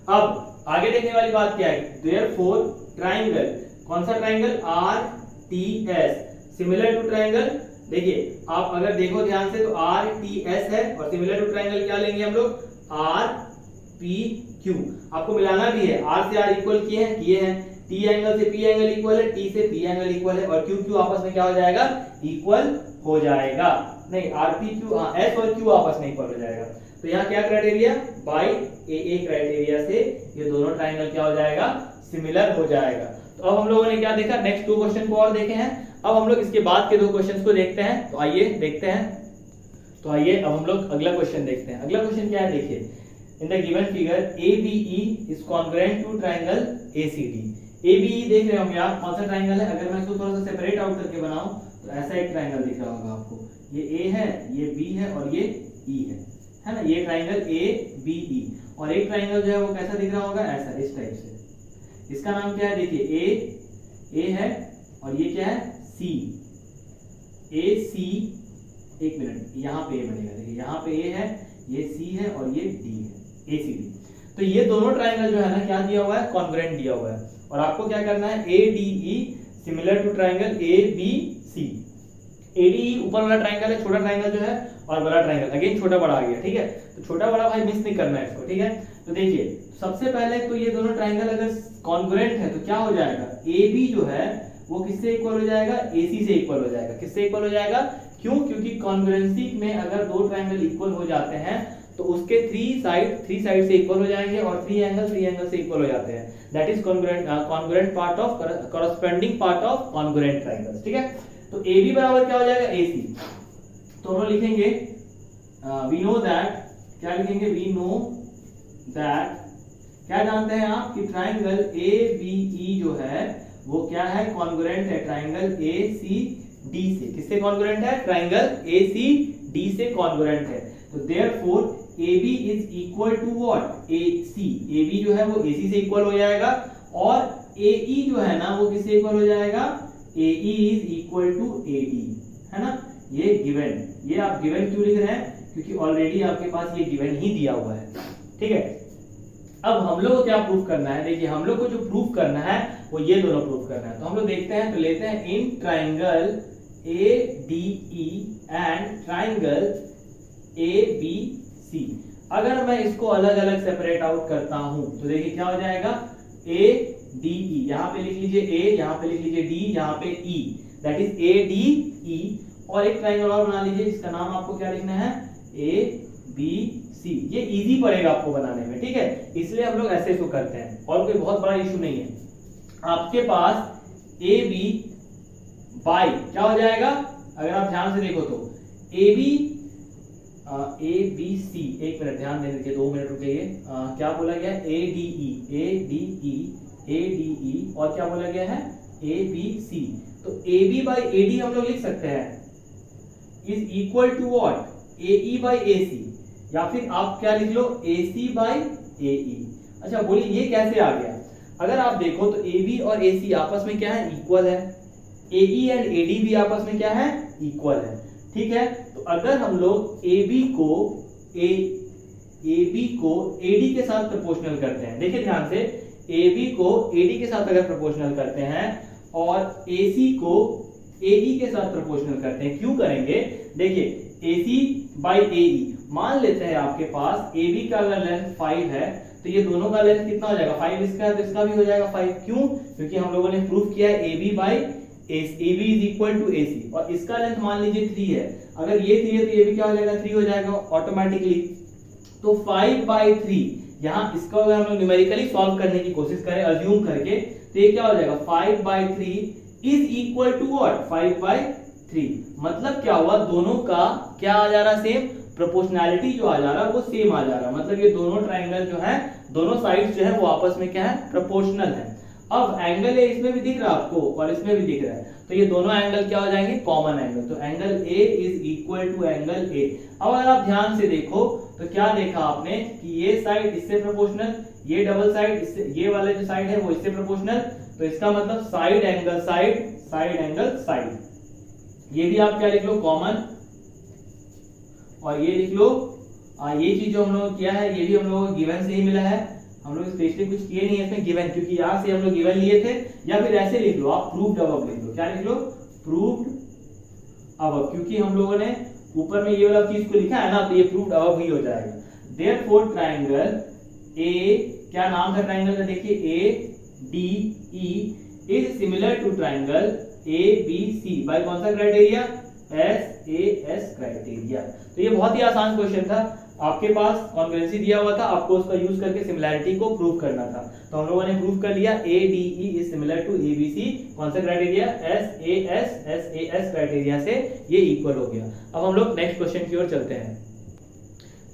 अब आगे देखने वाली बात क्या है, देयरफॉर ट्रायंगल, कौन सा triangle, RTS similar to triangle. देखिए आप अगर देखो ध्यान से तो RTS है और सिमिलर टू ट्रायंगल क्या लेंगे हम लोग, RPQ। आपको मिलाना भी है, R से R इक्वल किए हैं, T एंगल से P एंगल इक्वल है, T से P एंगल इक्वल है, और QQ आपस में क्या हो जाएगा, इक्वल हो जाएगा। नहीं RPQ, S और Q आपस में इक्वल हो जाएगा। तो यहाँ क्या क्राइटेरिया, बाय AA क्राइटेरिया से ये दोनों ट्रायंगल क्या हो जाएगा, सिमिलर हो जाएगा। तो अब हम लोगों ने क्या देखा, नेक्स्ट दो क्वेश्चन को और देखे हैं। अब हम लोग इसके बाद के 2 क्वेश्चंस को देखते हैं। तो आइए देखते हैं। तो आइए अब हम लोग अगला क्वेश्चन देखते हैं। अगला क्वेश्चन क्या है, देखिए in the given figure ABE is congruent to triangle ACD। ABE देख रहे होंगे आप, कौन सा ट्रायंगल है? अगर मैं इसको थोड़ा सा सेपरेट आउट करके बनाऊं तो ऐसा एक ट्रायंगल दिख रहा होगा आपको। ये A है, ये B है और ये E है ना। ये ट्रायंगल ABE और एक ट्रायंगल जो है वो कैसा दिख रहा होगा, ऐसा, इस टाइप से। इसका नाम क्या है, देखिए A है और ये क्या है, C। AC, एक मिनट, यहाँ पे A बनेगा, देखिए यहाँ पे A है, ये C है और ये D है, ACD। तो ये दोनों ट्रायंगल जो है ना क्या दिया हुआ है, कॉन्ग्रुएंट दिया हुआ है। और आपको क्या करना है, ADE similar to triangle ABC। ADE ऊपर वाला ट्रायंगल है, छोटा ट्रायंगल जो है, और बड़ा ट्रायंगल अगेन छोटा बड़ा आ गया, ठीक है। तो छोटा बड़ा भाई मिस नहीं करना है इसको, ठीक है। तो देखिए सबसे पहले तो ये दोनों ट्रायंगल अगर कॉन्ग्रुएंट है तो क्या हो जाएगा, AB जो है वो किससे इक्वल हो जाएगा, AC से इक्वल हो जाएगा। किससे इक्वल हो जाएगा, क्यों? क्योंकि कॉन्ग्रुएंसी में अगर 2 ट्रायंगल इक्वल हो जाते हैं तो उसके 3 साइड से इक्वल हो जाएंगे और 3 एंगल से इक्वल हो जाते हैं। That is congruent part of corresponding part of congruent triangles, ठीक है। तो AB बराबर क्या हो जाएगा, AC। तो हम लोग लिखेंगे वी नो दैट, क्या लिखेंगे, वी नो दैट, क्या जानते हैं आप कि ट्रायंगल ABE जो है वो क्या है, कॉन्ग्रुएंट है ट्रायंगल ACD से। किससे कॉन्ग्रुएंट है, ट्रायंगल ACD से कॉन्ग्रुएंट है। तो therefore AB is equal to what, AC। AB जो है वो AC से इक्वल हो जाएगा और AE जो है ना वो किससे इक्वल हो जाएगा, AE is equal to AD, है ना। ये गिवन, ये आप गिवन क्यों लिख रहे हैं, क्योंकि ऑलरेडी आपके पास ये गिवन ही दिया हुआ है, ठीक है। अब हम लोग को क्या प्रूफ करना है, देखिए हम लोग को जो प्रूफ करना है वो ये दोनों प्रूफ करना है। तो हम लोग देखते हैं, तो लेते हैं in triangle ADE and triangle ABC। अगर मैं इसको अलग अलग सेपरेट आउट करता हूं तो देखिए क्या हो जाएगा, ADE, यहाँ पे लिख लीजिए A, यहाँ पे लिख लीजिए D, यहाँ पे E, दैट इज ADE। और एक ट्रायंगल और बना लीजिए, इसका नाम आपको क्या लिखना है, ABC। ये इजी पड़ेगा आपको बनाने में, ठीक है, इसलिए हम लोग ऐसे इसको करते हैं और कोई बहुत बड़ा इशू नहीं है। आपके पास AB बाई क्या हो जाएगा, अगर आप ध्यान से देखो तो ABC, एक मिनट ध्यान देने दीजिए, 2 मिनट रुकिए। क्या बोला गया है, ADE और क्या बोला गया है, ABC। तो AB बाई AD हम लोग लिख सकते हैं is equal to what, AE by AC, या फिर आप क्या लिख लो, AC बाई AE। अच्छा बोलिए ये कैसे आ गया, अगर आप देखो तो AB और AC आपस में क्या है, इक्वल है। AE एंड AD भी आपस में क्या है, इक्वल है, ठीक है। तो अगर हम लोग AB को AD के साथ प्रोपोर्शनल करते हैं, देखिए ध्यान से, AB को AD के साथ अगर प्रोपोर्शनल करते हैं और AC को AE के साथ प्रोपोर्शनल करते हैं, क्यों करेंगे, देखिए AC बाई AE, मान लेते हैं आपके पास AB का अगर लेंथ 5 है तो ये दोनों का लेंथ कितना हो जाएगा, 5 इसका है तो इसका भी हो जाएगा 5। क्यों, क्योंकि हम लोगों ने प्रूफ किया है AB by AB is equal to AC और इसका लेंथ मान लीजिए 3 है। अगर ये 3 है तो ये भी क्या हो जाएगा, 3 हो जाएगा ऑटोमेटिकली। तो 5 बाई 3, यहाँ इसको अगर हम लोग न्यूमेरिकली सॉल्व करने की कोशिश करें अज्यूम करके, तो ये क्या हो जाएगा, 5 by 3 is equal to what, 5 by 3। मतलब क्या हुआ, दोनों का क्या आ जा रहा, सेम, प्रोपोर्शनैलिटी जो आ जा रहा है वो सेम आ जा रहा है। मतलब ये दोनों ट्रायंगल जो है, दोनों साइड्स जो है वो आपस में क्या है, प्रोपोर्शनल है। अब एंगल ए इसमें भी दिख रहा है आपको और इसमें भी दिख रहा है, तो ये दोनों एंगल क्या हो जाएंगे, कॉमन एंगल। तो angle A is equal to angle A. अब अगर आप ध्यान से देखो तो क्या देखा आपने कि ये साइड इससे प्रोपोर्शनल, ये डबल साइड इससे, ये वाला जो साइड है वो इससे प्रोपोर्शनल, तो इसका मतलब side angle side, side angle side. ये भी आप क्या लिख लो, कॉमन, और ये लिख लो, ये चीज जो हम लोगों ने किया है ये भी हम लोगों को गिवन से ही मिला है, हम लोग स्पेशली कुछ किए नहीं है इसमें गिवन, क्योंकि यहाँ से हम लोग गिवन लिए थे। या फिर ऐसे लिख लो आप, प्रूव्ड अबव लिख लो, क्या लिख लो, प्रूव्ड अबव, क्योंकि हम लोगों ने ऊपर में ये वाला चीज को लिखा है ना, तो ये प्रूव्ड अबव ही हो जाएगा। देयरफॉर ट्रायंगल ए, क्या नाम है ट्रायंगल का, देखिए ADE is similar to triangle ABC by कौन सा क्राइटेरिया, SAS क्राइटेरिया। तो ये बहुत ही आसान क्वेश्चन था। आपके पास कॉन्ग्रुएंसी दिया हुआ था, आपको उसका यूज करके सिमिलैरिटी को प्रूव करना था। तो हम लोगों ने प्रूव कर लिया ADE is similar to ABC। कौन सा क्राइटेरिया? SAS क्राइटेरिया से ये इक्वल हो गया। अब हम लोग नेक्स्ट क्वेश्चन की ओर चलते हैं।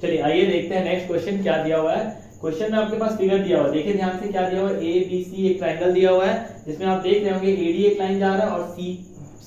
चलिए आइए देखते हैं नेक्स्ट क्वेश्चन क्या दिया हुआ है। क्वेश्चन में आपके पास फिगर दिया हुआ है, देखिए ध्यान से क्या दिया हुआ है। ABC एक ट्रायंगल दिया हुआ है जिसमें आप देख रहे होंगे AD एक लाइन जा रहा है और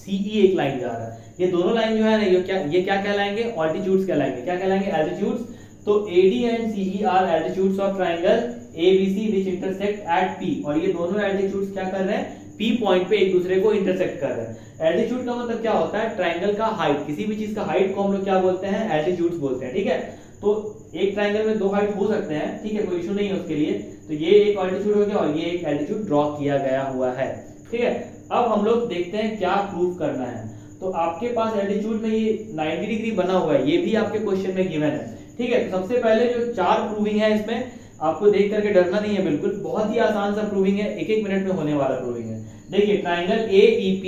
CE एक लाइन जा रहा है। ये दोनों लाइन जो है ना ये क्या कहलाएंगे? ऑल्टीट्यूड्स कहलाएंगे। क्या कहलाएंगे? एल्टीट्यूड्स। तो AD and CE are altitudes of triangle ABC which intersect at P। और ये दोनों एल्टीट्यूड्स क्या कर रहे हैं? P पॉइंट पे एक दूसरे को इंटरसेक्ट कर रहे हैं। एल्टीट्यूड का मतलब क्या होता है? ट्रायंगल का हाइट। किसी भी चीज का हाइट को हम लोग क्या बोलते हैं? एल्टीट्यूड्स बोलते हैं। ठीक है, तो एक ट्रायंगल में दो हाइट हो सकते हैं, ठीक है, कोई इशू नहीं है उसके लिए। तो ये एक एल्टीट्यूड हो गया और ये एक एल्टीट्यूड ड्रॉ किया गया हुआ है। ठीक है, अब हम लोग देखते हैं क्या प्रूव करना है। तो आपके पास एल्टीट्यूड में ये 90 डिग्री बना हुआ है, ये भी आपके क्वेश्चन में गिवन है। ठीक है, तो सबसे पहले जो 4 प्रूविंग है इसमें आपको देख करके डरना नहीं है, बिल्कुल बहुत ही आसान सा प्रूविंग है, एक एक मिनट में होने वाला प्रूविंग है। देखिए triangle AEP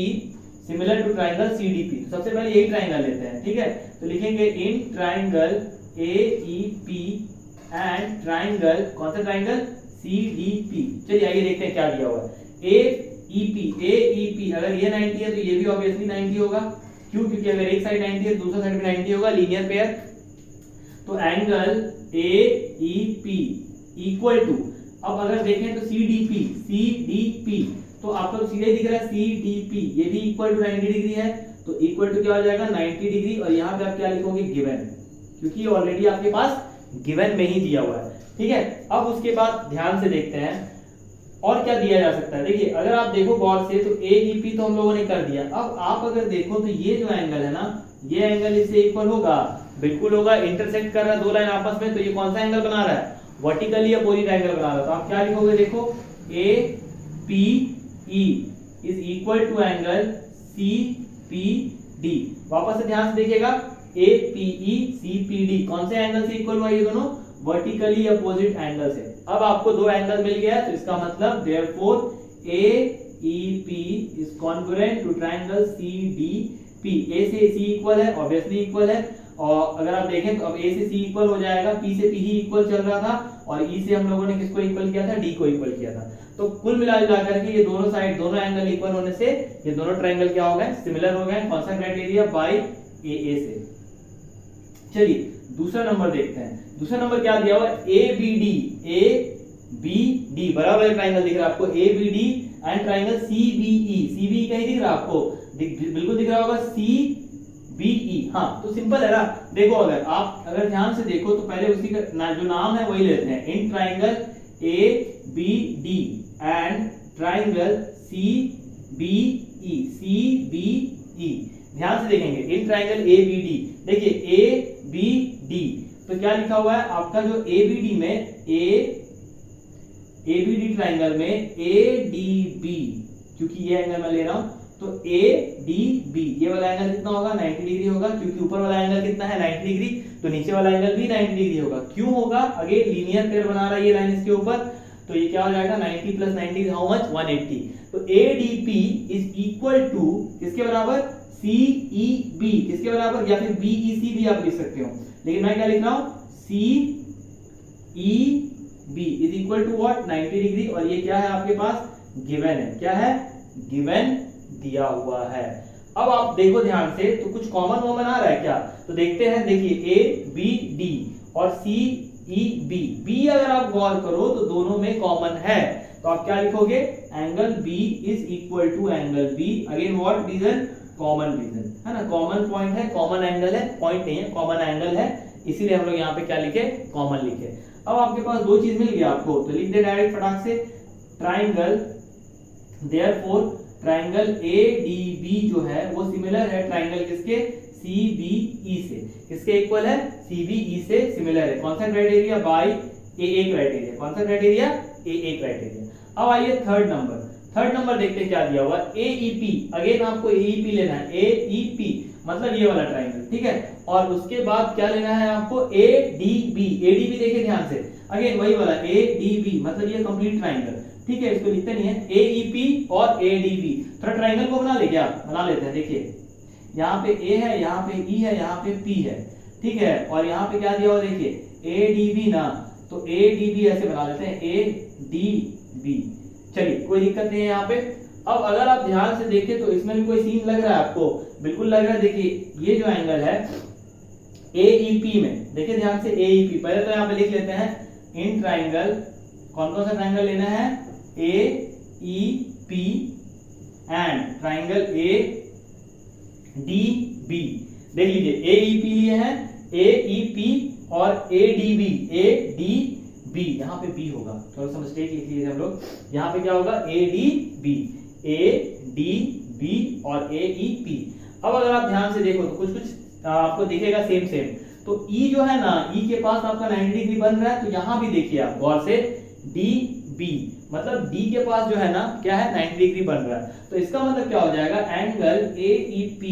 similar to triangle CDP। सबसे पहले यही ट्रायंगल लेते हैं। ठीक है, तो लिखेंगे in triangle AEP and triangle, कौन सा ट्रायंगल? CDP। चलिए आइए देखते हैं क्या दिया हुआ है। AEP अगर ये 90 है तो ये भी ऑब्वियसली 90 होगा। क्यों? क्योंकि अगर एक साइड 90 है दूसरा साइड भी 90 होगा, लीनियर पेयर। तो एंगल AEP इक्वल टू, अब अगर देखें तो CDP तो आपको तो सीधे दिख रहा है CDP, ये भी इक्वल टू 90 डिग्री है। तो इक्वल टू क्या हो जाएगा? 90 डिग्री। और यहाँ पे आप क्या लिखोगे? गिवन, क्योंकि ये ऑलरेडी आपके पास गिवन में ही दिया हुआ है। ठीक है, अब उसके बाद ध्यान से देखते हैं और क्या दिया जा सकता है। देखिए अगर आप देखो गौर से तो AEP तो हम लोगों ने कर दिया। अब आप अगर देखो तो ये जो एंगल है ना, ये एंगल इससे इक्वल होगा, बिल्कुल होगा। इंटरसेक्ट कर रहा है दो लाइन आपस में, तो ये कौन सा एंगल बना रहा है? वर्टिकली अपोजिट एंगल बना रहा है। तो आप क्या लिखोगे? देखो APE is equal to angle CPD। वापस से ध्यान से देखिएगा, APE CPD कौन से एंगल से इक्वल हुआ? ये दोनों वर्टिकली अपोजिट एंगल से। अब आपको दो एंगल मिल गया, तो इसका मतलब therefore AEP is congruent to triangle CDP। A से C इक्वल है, ऑब्वियसली इक्वल है। और अगर आप देखें तो अब A से C इक्वल हो जाएगा, P से P ही इक्वल चल रहा था और E से हम लोगों ने किसको इक्वल किया था? D को इक्वल किया था। तो कुल मिला करके ये दोनों साइड, दोनों एंगल इक्वल होने से ये दोनों ट्रायंगल क्या हो गए? सिमिलर हो गए। कौन सा क्राइटेरिया? बाय AA से। चलिए दूसरा नंबर देखते हैं। दूसरा नंबर क्या दिया हुआ है? ABD बराबर ट्रायंगल दिख रहा है आपको, ABD एंड ट्रायंगल CBE कहीं दिख रहा है आपको? बिल्कुल दिख रहा होगा, CBE। हाँ, तो सिंपल है ना। देखो अगर ध्यान से देखो तो पहले उसी का जो नाम है वही लेते हैं। In triangle ABD and triangle CBE। ध्यान से देखेंगे, इन ट्रायंगल ABD, देखिए ABD तो क्या लिखा हुआ है आपका? जो ABD में ABD ट्रायंगल में ADB, क्योंकि ये एंगल मैं ले रहा हूं, तो ADB ये वाला एंगल कितना होगा? 90 डिग्री होगा, क्योंकि ऊपर वाला एंगल कितना है? 90 डिग्री। तो नीचे वाला एंगल भी 90 डिग्री होगा। क्यों होगा? अगेन लीनियर पेयर बना रहा है ये लाइन इसके ऊपर, तो ये क्या हो जाएगा? 90 प्लस 90 हाउ मच? 180। तो ADP इज इक्वल टू किसके बराबर? CEB किसके बराबर? या फिर BEC भी आप लिख सकते हो, लेकिन मैं क्या लिख रहा हूं? CEB is equal to what? 90 degree. और ये क्या है आपके पास? गिवन है। क्या है? गिवन दिया हुआ है। अब आप देखो ध्यान से, तो कुछ कॉमन वॉमन आ रहा है क्या? तो देखते हैं। देखिए ABD और CEB, B अगर आप गौर करो तो दोनों में कॉमन है, तो आप क्या लिखोगे? Angle B is equal to angle B। Again what reason? Common reason है ना, कॉमन पॉइंट है, कॉमन एंगल है, पॉइंट नहीं है, कॉमन एंगल है, इसीलिए हम लोग यहाँ पे क्या लिखे? कॉमन लिखे। अब आपके पास दो चीज मिल गया आपको, तो लिख दे डायरेक्ट फटाक से। ट्रायंगल, देयरफॉर ट्रायंगल ADB जो है वो सिमिलर है ट्रायंगल किसके? CBE से। किसके इक्वल है? CBE से सिमिलर है। कौन सा क्राइटेरिया? By AA criteria. कौन सा क्राइटेरिया? AA criteria. अब आइए थर्ड नंबर देखते हैं क्या दिया हुआ। AEP, अगेन आपको AEP लेना है। AEP मतलब ये वाला ट्रायंगल, ठीक है। और उसके बाद क्या लेना है आपको? ADB देखिए ध्यान से, अगेन वही वाला ADB मतलब ये कंप्लीट ट्रायंगल, ठीक है। इसको लिखते नहीं है, AEP और ADB। थोड़ा ट्रायंगल को बना ले क्या? बना लेते हैं। देखिए यहाँ पे A है, यहाँ पे E है, यहाँ पे P है, ठीक है। और यहाँ पे क्या दिया हुआ? देखिए ADB ना, तो ADB ऐसे बना लेते हैं, ADB। चलिए कोई दिक्कत नहीं है यहाँ पे। अब अगर आप ध्यान से देखें तो इसमें भी कोई सीन लग रहा है आपको? बिल्कुल लग रहा है। देखिए ये जो एंगल है AEP में, देखिए ध्यान से AEP, पहले तो यहाँ पे लिख लेते हैं इन ट्राइंगल, कौन कौन सा ट्राइंगल लेना है? AEP and triangle ADB। देख लीजिए AEP लिए हैं, AEP और ADB, यहाँ पे B होगा, थोड़ा सा मिस्टेक लिख लीजिए हम लोग। यहाँ पे क्या होगा? ADB और AEP। अब अगर आप ध्यान से देखो तो कुछ कुछ आपको दिखेगा सेम सेम। तो E जो है ना, E के पास आपका 90 डिग्री बन रहा है, तो यहाँ भी देखिए आप गौर से DB, मतलब D के पास जो है ना क्या है? 90 डिग्री बन रहा है। तो इसका मतलब क्या हो जाएगा? Angle AEP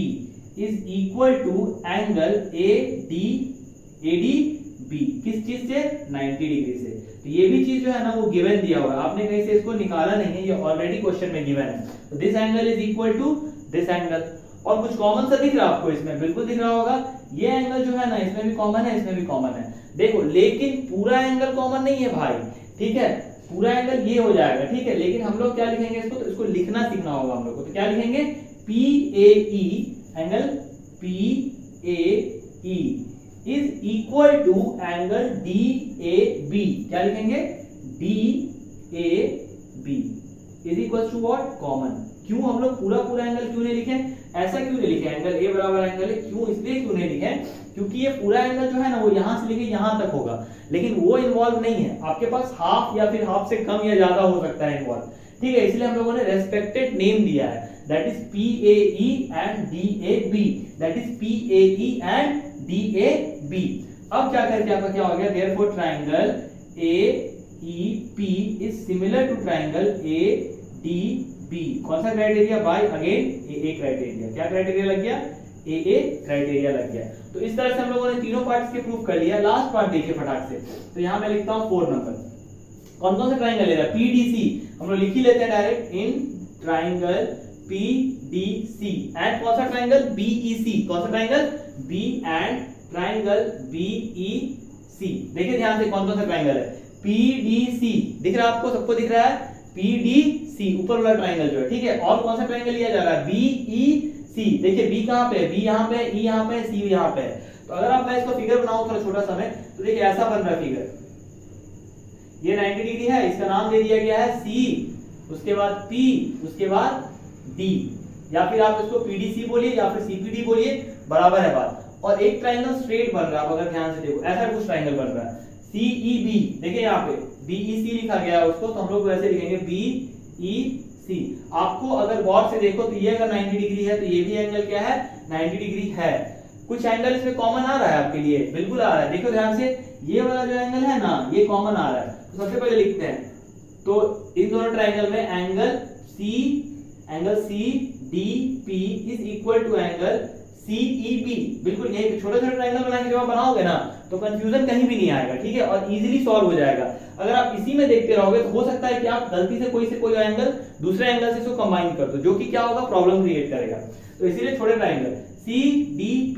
is equal to angle ADB। किस चीज से? 90 डिग्री से। तो ये भी चीज जो है ना वो गिवन दिया हुआ है, आपने कहीं से इसको निकाला नहीं है, ये ऑलरेडी क्वेश्चन में गिवन है। तो this angle is equal to this angle. और कुछ कॉमन सा दिख रहा है आपको इसमें? बिल्कुल दिख रहा होगा। ये एंगल जो है ना इसमें भी कॉमन है, इसमें भी कॉमन है। देखो लेकिन पूरा एंगल कॉमन नहीं है भाई, ठीक है? पूरा एंगल ये हो जाएगा, ठीक है? लेकिन हम लोग क्या लिखेंगे इसको? तो इसको लिखना सीखना होगा हम लोग को। तो क्या लिखेंगे? PAE, angle PAE is equal to angle DAB। क्या लिखेंगे? DAB is equal to what? Common. क्यों हम लोग पूरा पूरा एंगल क्यों नहीं लिखे? ऐसा क्यों नहीं लिखे? एंगल A बराबर एंगल है, क्यों? इसलिए क्यों नहीं लिखे? क्योंकि ये पूरा एंगल जो है ना वो यहां से लेके यहां तक होगा, लेकिन वो इन्वॉल्व नहीं है। आपके पास हाफ या फिर हाफ से कम या ज्यादा हो सकता है इन्वॉल्व, ठीक है? इसलिए हम लोगों ने रेस्पेक्टेड नेम दिया है, that is PAE and DAB, that is PAE and DAB। अब क्या करके आपका क्या हो गया? Therefore triangle AEP is similar to triangle ADB। कौन सा criteria? By again AA criteria. क्या क्राइटेरिया लग गया? AA क्राइटेरिया लग गया। तो इस तरह से हम लोगों ने तीनों पार्ट्स के प्रूफ कर लिया। लास्ट पार्ट देखिए फटाक से। तो यहां मैं लिखता हूं 4 नंबर। कौन कौन सा ट्रायंगल ले रहा है? PDC हम लोग लिख ही लेते हैं direct, in triangle PDC and कौन सा ट्रायंगल? BEC। कौन सा triangle? B and triangle BEC। देखिए ध्यान से कौन कौन सा ट्रायंगल है? PDC दिख रहा है आपको? सबको दिख रहा है? PDC ऊपर वाला ट्रायंगल जो है, ठीक है? और कौन सा ट्रायंगल लिया जा रहा है? BEC। देखिए B कहां पे है? B यहां पे, E यहां पे, C यहां पे है। तो अगर आप मैं इसको फिगर बनाऊं थोड़ा छोटा सा में, तो देखिए ऐसा बन रहा है फिगर। ये 90 डिग्री है, इसका नाम दे दिया गया है C, उसके बाद P, उसके बाद D, या फिर आप इसको PDC बोलिए या फिर CPD बोलिए, बराबर है बात। और एक ट्रायंगल स्ट्रेट बन रहा है, अगर ध्यान से देखो ऐसा कुछ ट्रायंगल बन रहा है CEB। देखिए यहाँ पे BEC लिखा गया है उसको, तो हम लोग वैसे लिखेंगे BEC। आपको अगर गौर से देखो तो ये अगर 90 डिग्री है तो ये भी एंगल क्या है? 90 डिग्री है। कुछ एंगल इसमें कॉमन आ रहा है आपके लिए? बिल्कुल आ रहा है। देखो ध्यान से, ये वाला जो एंगल है ना ये कॉमन आ रहा है। तो सबसे पहले लिखते हैं, तो इन दोनों ट्रायंगल में angle CDP is equal to angle CEB। बिल्कुल यही छोटा छोटा ट्रायंगल बना के जब आप बनाओगे ना तो कंफ्यूजन कहीं भी नहीं आएगा, ठीक है? और इजीली सॉल्व हो जाएगा। अगर आप इसी में देखते रहोगे तो हो सकता है कि आप गलती से कोई एंगल दूसरे एंगल से इसको कंबाइन कर दो, जो कि क्या होगा? प्रॉब्लम क्रिएट करेगा। तो इसीलिए छोटे triangle CDP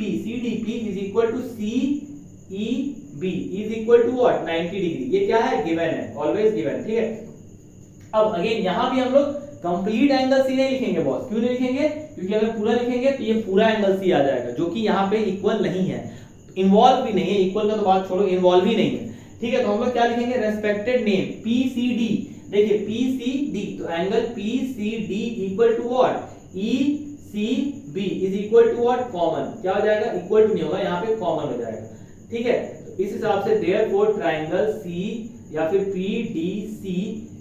is equal to CEB is equal to what? 90 degree. ये क्या है? गिवन है, ऑलवेज गिवन, ठीक है? अब अगेन यहां भी हम लोग कंप्लीट एंगल सी नहीं लिखेंगे बॉस। क्यों नहीं लिखेंगे? क्योंकि अगर पूरा लिखेंगे तो ये पूरा एंगल सी आ जाएगा, जो कि यहाँ पे इक्वल नहीं है, इन्वॉल्व भी नहीं है। इक्वल का तो बात छोड़ो, इन्वॉल्व ही नहीं है, ठीक है? तो हम लोग क्या लिखेंगे? Respected name PCD। देखिए PCD, तो angle PCD equal to what? ECB is equal to what? Common. क्या हो जाएगा? इक्वल टू नहीं होगा, यहाँ पे कॉमन हो जाएगा, ठीक है? तो इस हिसाब से देयरफॉर ट्रायंगल C या फिर PDC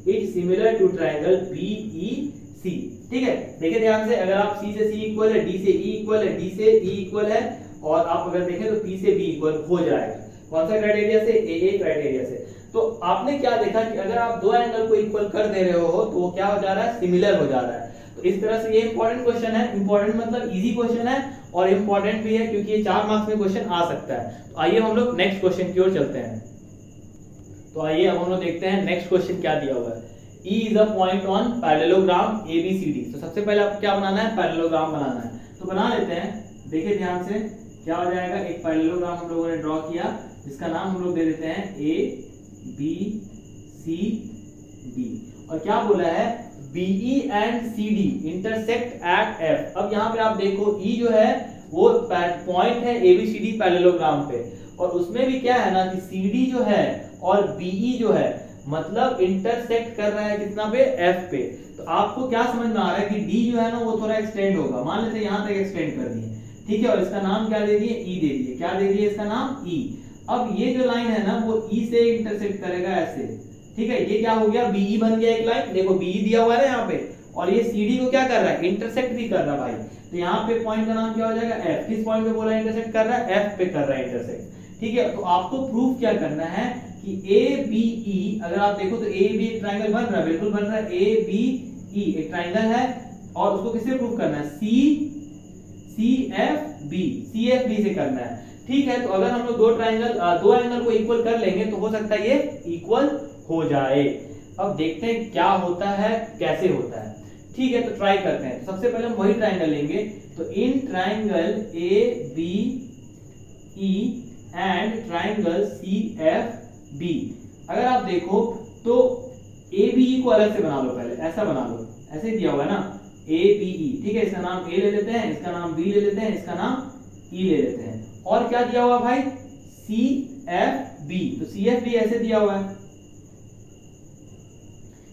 is similar to triangle BEC, ठीक है? देखिए ध्यान से, अगर आप C से C इक्वल है, D से E इक्वल है, D से E इक्वल है, और आप अगर देखें तो P से B इक्वल हो जाएगा। कौन सा क्राइटेरिया से? AA क्राइटेरिया से। तो आपने क्या देखा कि अगर आप दो एंगल को इक्वल कर दे रहे हो तो वो क्या हो जा रहा है? सिमिलर हो जा रहा है। तो इस तरह से ये इंपॉर्टेंट क्वेश्चन है। इंपॉर्टेंट मतलब इजी क्वेश्चन है और इंपॉर्टेंट भी है क्योंकि ये 4 मार्क्स में क्वेश्चन आ सकता है। तो आइए हम लोग नेक्स्ट क्वेश्चन की ओर चलते हैं। तो आइए अब हम लोग देखते हैं नेक्स्ट क्वेश्चन क्या दिया हुआ है। E is a point on parallelogram ABCD। तो सबसे पहले आपको क्या बनाना है? पैरेललोग्राम बनाना है। तो बना लेते हैं। देखिए ध्यान से क्या हो जाएगा? एक पैरेललोग्राम हम लोगों ने ड्रॉ किया जिसका नाम हम लोग दे देते हैं ए बी सी डी। और क्या बोला है, BE and C D intersect at F. अब यहाँ पे आप देखो ई जो है वो पॉइंट है एबीसीडी पैरेललोग्राम पे, और उसमें भी क्या है ना कि सीडी जो है और बीई जो है मतलब इंटरसेक्ट कर रहा है कितना पे, एफ पे। तो आपको क्या समझ में आ रहा है कि डी जो है ना वो थोड़ा एक्सटेंड होगा, मान लेते हैं यहाँ तक एक्सटेंड कर दिए, ठीक है, और इसका नाम क्या दे दिए, ई दे दिए। क्या दे दिए, इसका नाम ई। अब ये जो लाइन है ना वो ई से इंटरसेक्ट करेगा ऐसे, ठीक है, ये क्या हो गया, बीई बन गया एक लाइन, देखो बीई दिया हुआ है ना यहाँ पे, और ये सीडी को क्या कर रहा है, इंटरसेक्ट भी कर रहा है भाई। तो यहाँ पे पॉइंट का नाम क्या हो जाएगा, एफ। किस पॉइंट पे बोला इंटरसेक्ट कर रहा है, एफ पे कर रहा है इंटरसेक्ट, ठीक है। तो आपको प्रूफ क्या करना है कि ए बी ई, अगर आप देखो तो ए बी एक ट्रायंगल बन रहा है, बिल्कुल बन रहा है, ए बी ई एक ट्रायंगल है, और उसको किससे प्रूफ करना है, सी एफ बी से करना है, ठीक है। तो अगर हम लोग दो एंगल को इक्वल कर लेंगे तो हो सकता है ये इक्वल हो जाए। अब देखते हैं क्या होता है, कैसे होता है, ठीक है। तो ट्राई करते हैं। तो सबसे पहले हम वही ट्रायंगल लेंगे, तो in triangle A B E and triangle C F B, अगर आप देखो तो ए बी ई को अलग से बना लो, पहले ऐसा बना लो, ऐसे दिया हुआ है ना ए बी ई, ठीक है। इसका नाम ए ले लेते हैं, इसका नाम बी ले लेते हैं, इसका नाम ई ले लेते हैं, और क्या दिया हुआ भाई, सी एफ बी। तो सी एफ बी ऐसे दिया हुआ है,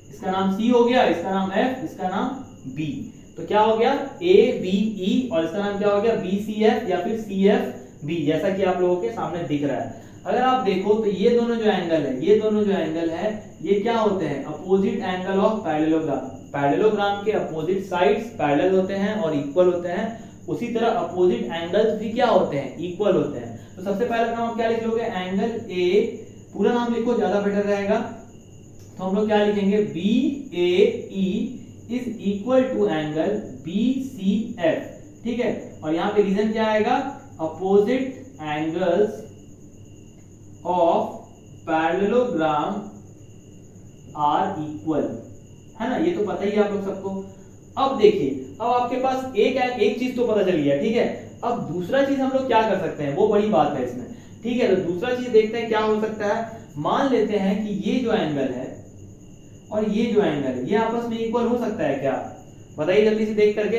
इसका नाम सी हो गया, इसका नाम एफ, इसका नाम बी। तो क्या हो गया, ए बी ई, और इसका नाम क्या हो गया, बी सी एफ या फिर सी एफ बी, जैसा कि आप लोगों के सामने दिख रहा है। अगर आप देखो तो ये दोनों जो एंगल है ये क्या होते हैं, opposite angle of parallelogram. Parallelogram के अपोजिट साइड्स पैरेलल होते हैं और इक्वल होते हैं, उसी तरह अपोजिट एंगल्स भी क्या होते हैं, इक्वल होते हैं। तो सबसे पहला काम आप क्या लिख लोगे, एंगल ए, पूरा नाम लिखो ज्यादा बेटर रहेगा। तो हम लोग क्या लिखेंगे, B A E is equal to angle B C F, ठीक है। और यहाँ पे रीजन क्या आएगा, opposite angles of parallelogram are equal, है ना, ये तो पता ही है आप लोग सबको। अब देखिए, अब आपके पास एक चीज तो पता चल गया, ठीक है। अब दूसरा चीज हम लोग क्या कर सकते हैं, वो बड़ी बात है इसमें, ठीक है। तो दूसरा चीज देखते हैं क्या हो सकता है। मान लेते हैं कि ये जो एंगल है और ये जो एंगल है ये आपस में इक्वल हो सकता है क्या, बताइए जल्दी से देख करके।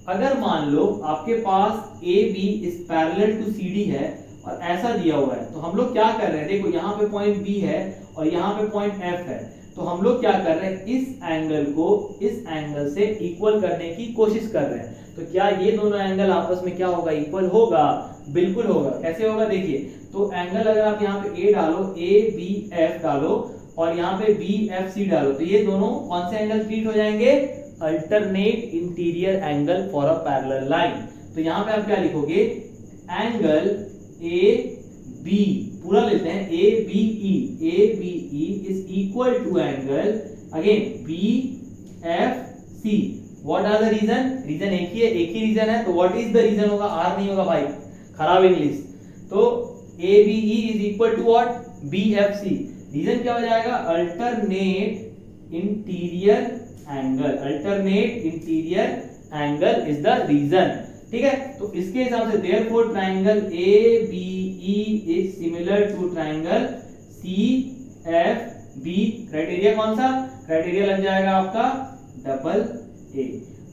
अगर मान लो आपके पास A B is parallel to C D है और ऐसा दिया हुआ है, तो हम लोग क्या कर रहे हैं, देखो यहाँ पे पॉइंट बी है और यहाँ पे पॉइंट एफ है, तो हम लोग क्या कर रहे हैं, इस एंगल को इस एंगल से इक्वल करने की कोशिश कर रहे हैं। तो क्या ये दोनों एंगल आपस में क्या होगा, इक्वल होगा, बिल्कुल होगा। कैसे होगा, देखिए, तो एंगल अगर आप यहाँ पे ए डालो, ए बी एफ डालो, और यहाँ पे बी एफ सी डालो, तो ये दोनों कौन से एंगल क्रिएट हो जाएंगे, alternate interior angle for a parallel line. तो यहाँ पे आप क्या लिखोगे, एंगल ए बी, पूरा लेते हैं, A B E is equal to angle again B F C. What are the reason, reason एक ही रीजन है, तो व्हाट इज द रीजन होगा, आर नहीं होगा भाई, खराब इंग्लिश। तो A B E is equal to what, B F C. Reason क्या हो जाएगा, alternate interior angle is the reason, ठीक है। तो इसके हिसाब से therefore triangle A B E is similar to triangle C F B. Criteria कौन सा, क्राइटेरिया लग जाएगा आपका डबल ए।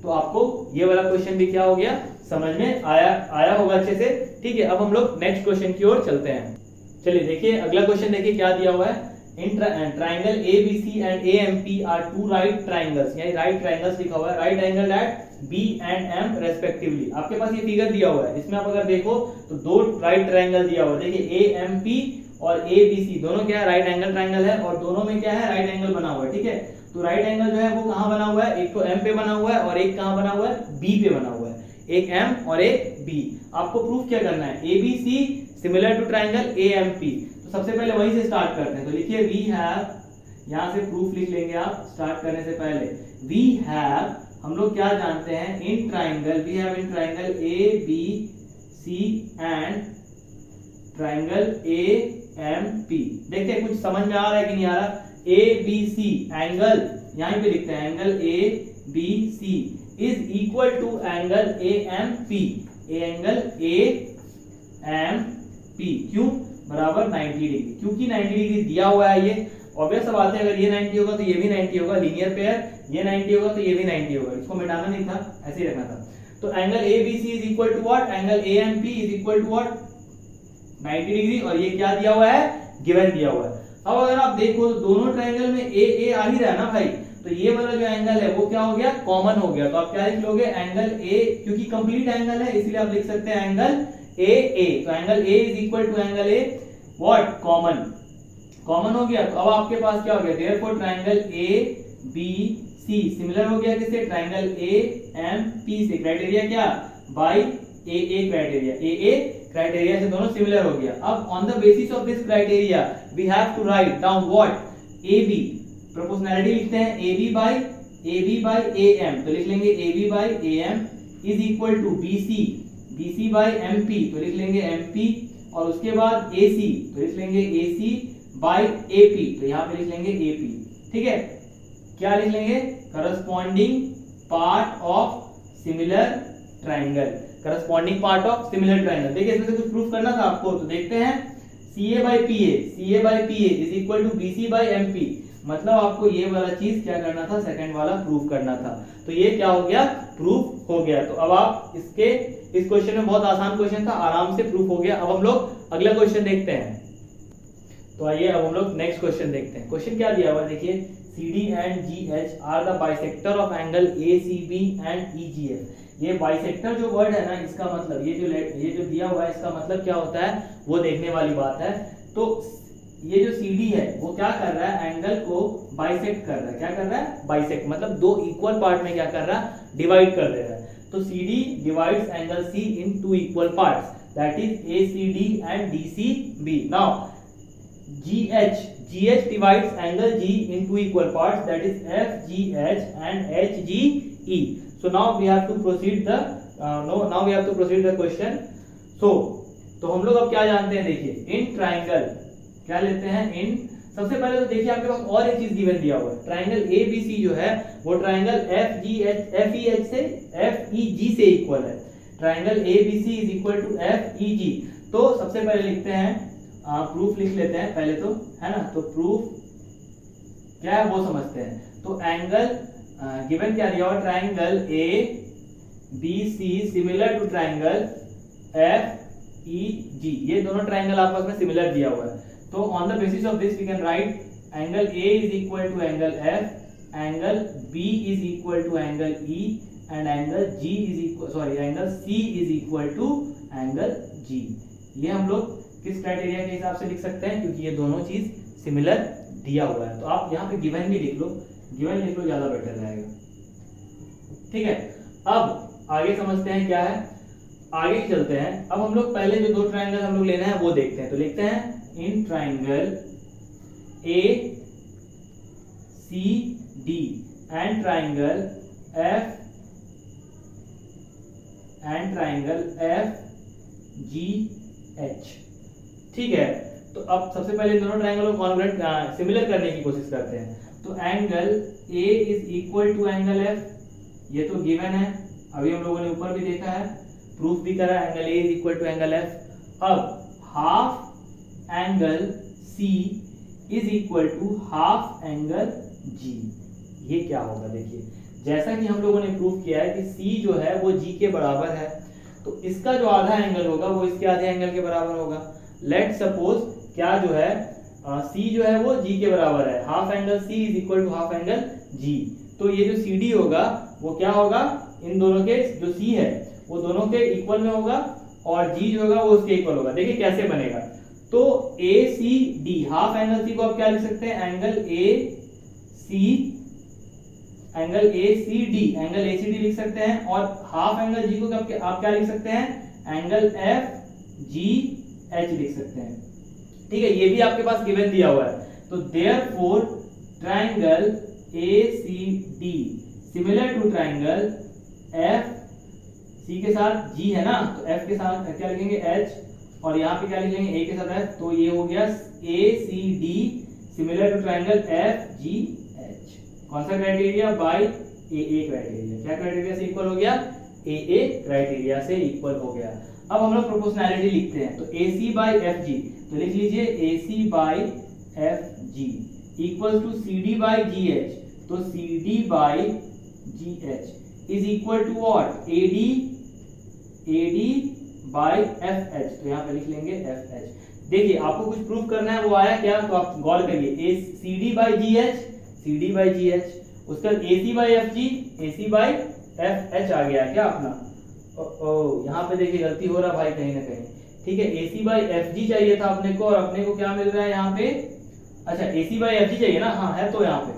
तो आपको ये वाला क्वेश्चन भी क्या हो गया, समझ में आया होगा अच्छे से, ठीक है। अब हम लोग नेक्स्ट क्वेश्चन की ओर चलते हैं। चलिए देखिए अगला क्वेश्चन, देखिए क्या दिया हुआ है, in triangle ABC and AMP are two right triangles, यानी राइट ट्रायंगल्स लिखा हुआ है, right angle at B and M respectively. आपके पास ये फिगर दिया हुआ है, इसमें आप अगर देखो तो दो राइट ट्रायंगल दिया हुआ है, देखिए AMP और ABC दोनों क्या है, राइट एंगल ट्रायंगल है, और दोनों में क्या है, राइट एंगल बना हुआ है, ठीक है। तो राइट एंगल जो है वो कहाँ बना हुआ है, एक तो M पे बना हुआ है और एक कहाँ बना हुआ है, B पे बना हुआ है, एक M और एक B। आपको प्रूफ क्या करना है, ABC similar to triangle AMP। तो सबसे पहले वहीं से स्टार्ट करते हैं। तो लिखिए वी हैव, यहां से प्रूफ लिख लेंगे आप स्टार्ट करने से पहले। वी हैव, हम लोग क्या जानते हैं, in triangle, we have in triangle A B C and triangle A M P. देखते हैं कुछ समझ में आ रहा है कि नहीं आ रहा। ए बी सी एंगल, यहीं पे लिखते हैं, angle A B C is equal to angle A M P, angle A M P. क्यों, बराबर 90 डिग्री। क्योंकि 90 डिग्री दिया हुआ है, ये ऑब्वियस सा बात है, अगर ये 90 होगा तो ये भी 90 होगा, लीनियर पेयर, ये 90 होगा तो ये भी 90 होगा, इसको मिटाना नहीं था, ऐसे ही रखना था। तो angle ABC is equal to what, angle AMP is equal to what, 90 degree, और ये क्या दिया हुआ है, गिवन दिया हुआ है। अब अगर आप देखो तो दोनों ट्रायंगल में ए आ ही रहा है ना भाई, तो ये वाला जो एंगल है वो क्या हो गया, कॉमन हो गया। तो आप क्या लिख लोगे, एंगल ए, क्योंकि कंप्लीट एंगल है इसलिए आप लिख सकते हैं एंगल AA। तो angle A is equal to angle A what, common, common हो गया। तो अब आपके पास क्या हो गया, देयरफॉर ट्रायंगल ABC सिमिलर हो गया किससे, ट्रायंगल AMP से। क्राइटेरिया क्या, by AA criteria, AA criteria से दोनों सिमिलर हो गया। अब on the basis of this criteria we have to write down what, AB, proportionality लिखते हैं, AB बाय AM, तो लिख लेंगे AB by AM is equal to BC by MP, तो लिख लेंगे MP, और उसके बाद AC, तो लिख लेंगे AC बाय AP, तो यहाँ पे लिख लेंगे AP, ठीक है। क्या लिख लेंगे, corresponding part of similar triangle, corresponding part of similar triangle. देखिए इसमें से कुछ प्रूफ करना था आपको, तो देखते हैं, CA by PA is equal to BC by MP, मतलब आपको ये वाला चीज क्या करना था, सेकंड वाला प्रूफ करना था। तो ये क्या हो गया, प्रूफ हो गया। तो अब आप इस क्वेश्चन में, बहुत आसान क्वेश्चन था, आराम से प्रूफ हो गया। अब हम लोग अगला क्वेश्चन देखते हैं। तो आइए अब हम लोग नेक्स्ट क्वेश्चन देखते हैं। क्वेश्चन क्या दिया हुआ है, देखिए, CD and GH are the bisector of angle ACB and EGF। ये बाइसेक्टर जो वर्ड है ना, इसका मतलब ये जो दिया हुआ है इसका मतलब क्या होता है वो देखने वाली बात है। तो ये जो CD है वो क्या कर रहा है, एंगल को बाइसेक्ट कर रहा है। क्या कर रहा है, बाइसेक्ट, मतलब दो इक्वल पार्ट में क्या कर रहा है, डिवाइड कर दे रहा है। तो CD divides angle C in two equal parts, that is ACD and DCB. Now GH divides angle G in two equal parts, that is FGH and HGE. So now we have to proceed the question. तो हम लोग अब क्या जानते हैं, देखिए, इन ट्राइंगल क्या लेते हैं, इन, सबसे पहले तो देखिए आपके पास और एक चीज गिवन दिया हुआ है, ट्राइंगल ABC जो है वो ट्राइंगल FEG से इक्वल है। Triangle ABC is equal to FEG। तो सबसे पहले लिखते हैं, प्रूफ लिख लेते हैं पहले, तो है ना, तो प्रूफ क्या है वो समझते हैं। तो एंगल गिवन क्या दिया हुआ, triangle ABC similar to triangle FEG, ये दोनों ट्राइंगल आपस में सिमिलर दिया हुआ है। तो on the basis of this we can write angle A is equal to angle F, angle B is equal to angle E, and angle angle C is equal to angle G। ये हम लोग किस क्राइटेरिया के हिसाब से लिख सकते हैं, क्योंकि ये दोनों चीज सिमिलर दिया हुआ है। तो आप यहाँ पे गिवन भी लिख लो, ज्यादा बेटर रहेगा, ठीक है। अब आगे समझते हैं क्या है, आगे चलते हैं। अब हम लोग पहले जो दो ट्राइंगल हम लोग लेना है वो देखते हैं। तो लिखते हैं, in triangle ACD and triangle FGH, ठीक है। तो अब सबसे पहले दोनों ट्राइंगल को कॉन्ग्रुएंट सिमिलर करने की कोशिश करते हैं। तो angle A is equal to angle F, ये तो गिवन है, अभी हम लोगों ने ऊपर भी देखा है, प्रूफ भी करा, angle A is equal to angle F। अब half angle C is equal to half angle G, ये क्या होगा, देखिए, जैसा कि हम लोगों ने प्रूफ किया है कि C जो है वो G के बराबर है, तो इसका जो आधा एंगल होगा वो इसके आधे एंगल के बराबर होगा। लेट सपोज क्या जो है, C जो है वो G के बराबर है, half angle C is equal to half angle G। तो ये जो CD होगा वो क्या होगा, इन दोनों के जो C है वो दोनों के इक्वल में होगा, और G जो होगा वो उसके इक्वल होगा। देखिए कैसे बनेगा, तो ACD, हाफ एंगल C को आप क्या लिख सकते हैं, एंगल ACD लिख सकते हैं, और हाफ एंगल G को आप क्या लिख सकते हैं, एंगल FGH लिख सकते हैं, ठीक है। ये भी आपके पास गिवन दिया हुआ है। तो therefore triangle ACD similar to triangle FC के साथ G है ना, तो F के साथ क्या लिखेंगे, H, और यहाँ पे क्या लिखेंगे, A के साथ F। तो ये हो गया ACD similar to triangle FGH। कौन सा क्राइटेरिया, बाय AA क्राइटेरिया। क्या क्राइटेरिया से इक्वल हो गया, AA क्राइटेरिया से इक्वल हो गया। अब हम लोग प्रोपोर्शनैलिटी लिखते हैं। तो AC बाय FG, तो लिख लीजिए AC by FG equal to CD by GH, तो CD by GH is equal to what, AD by FH, तो यहाँ पे लिख लेंगे FH। देखिए आपको कुछ प्रूफ करना है, वो आया क्या, तो आप गौर करिए, CD बाई GH, उसका AC बाई FH आ गया क्या अपना। यहाँ पे देखिए गलती हो रहा भाई कहीं ना कहीं, ठीक है, AC बाई FG चाहिए था अपने को, और अपने को क्या मिल रहा है यहाँ पे, अच्छा AC बाई FG चाहिए ना, हाँ है, तो यहाँ पे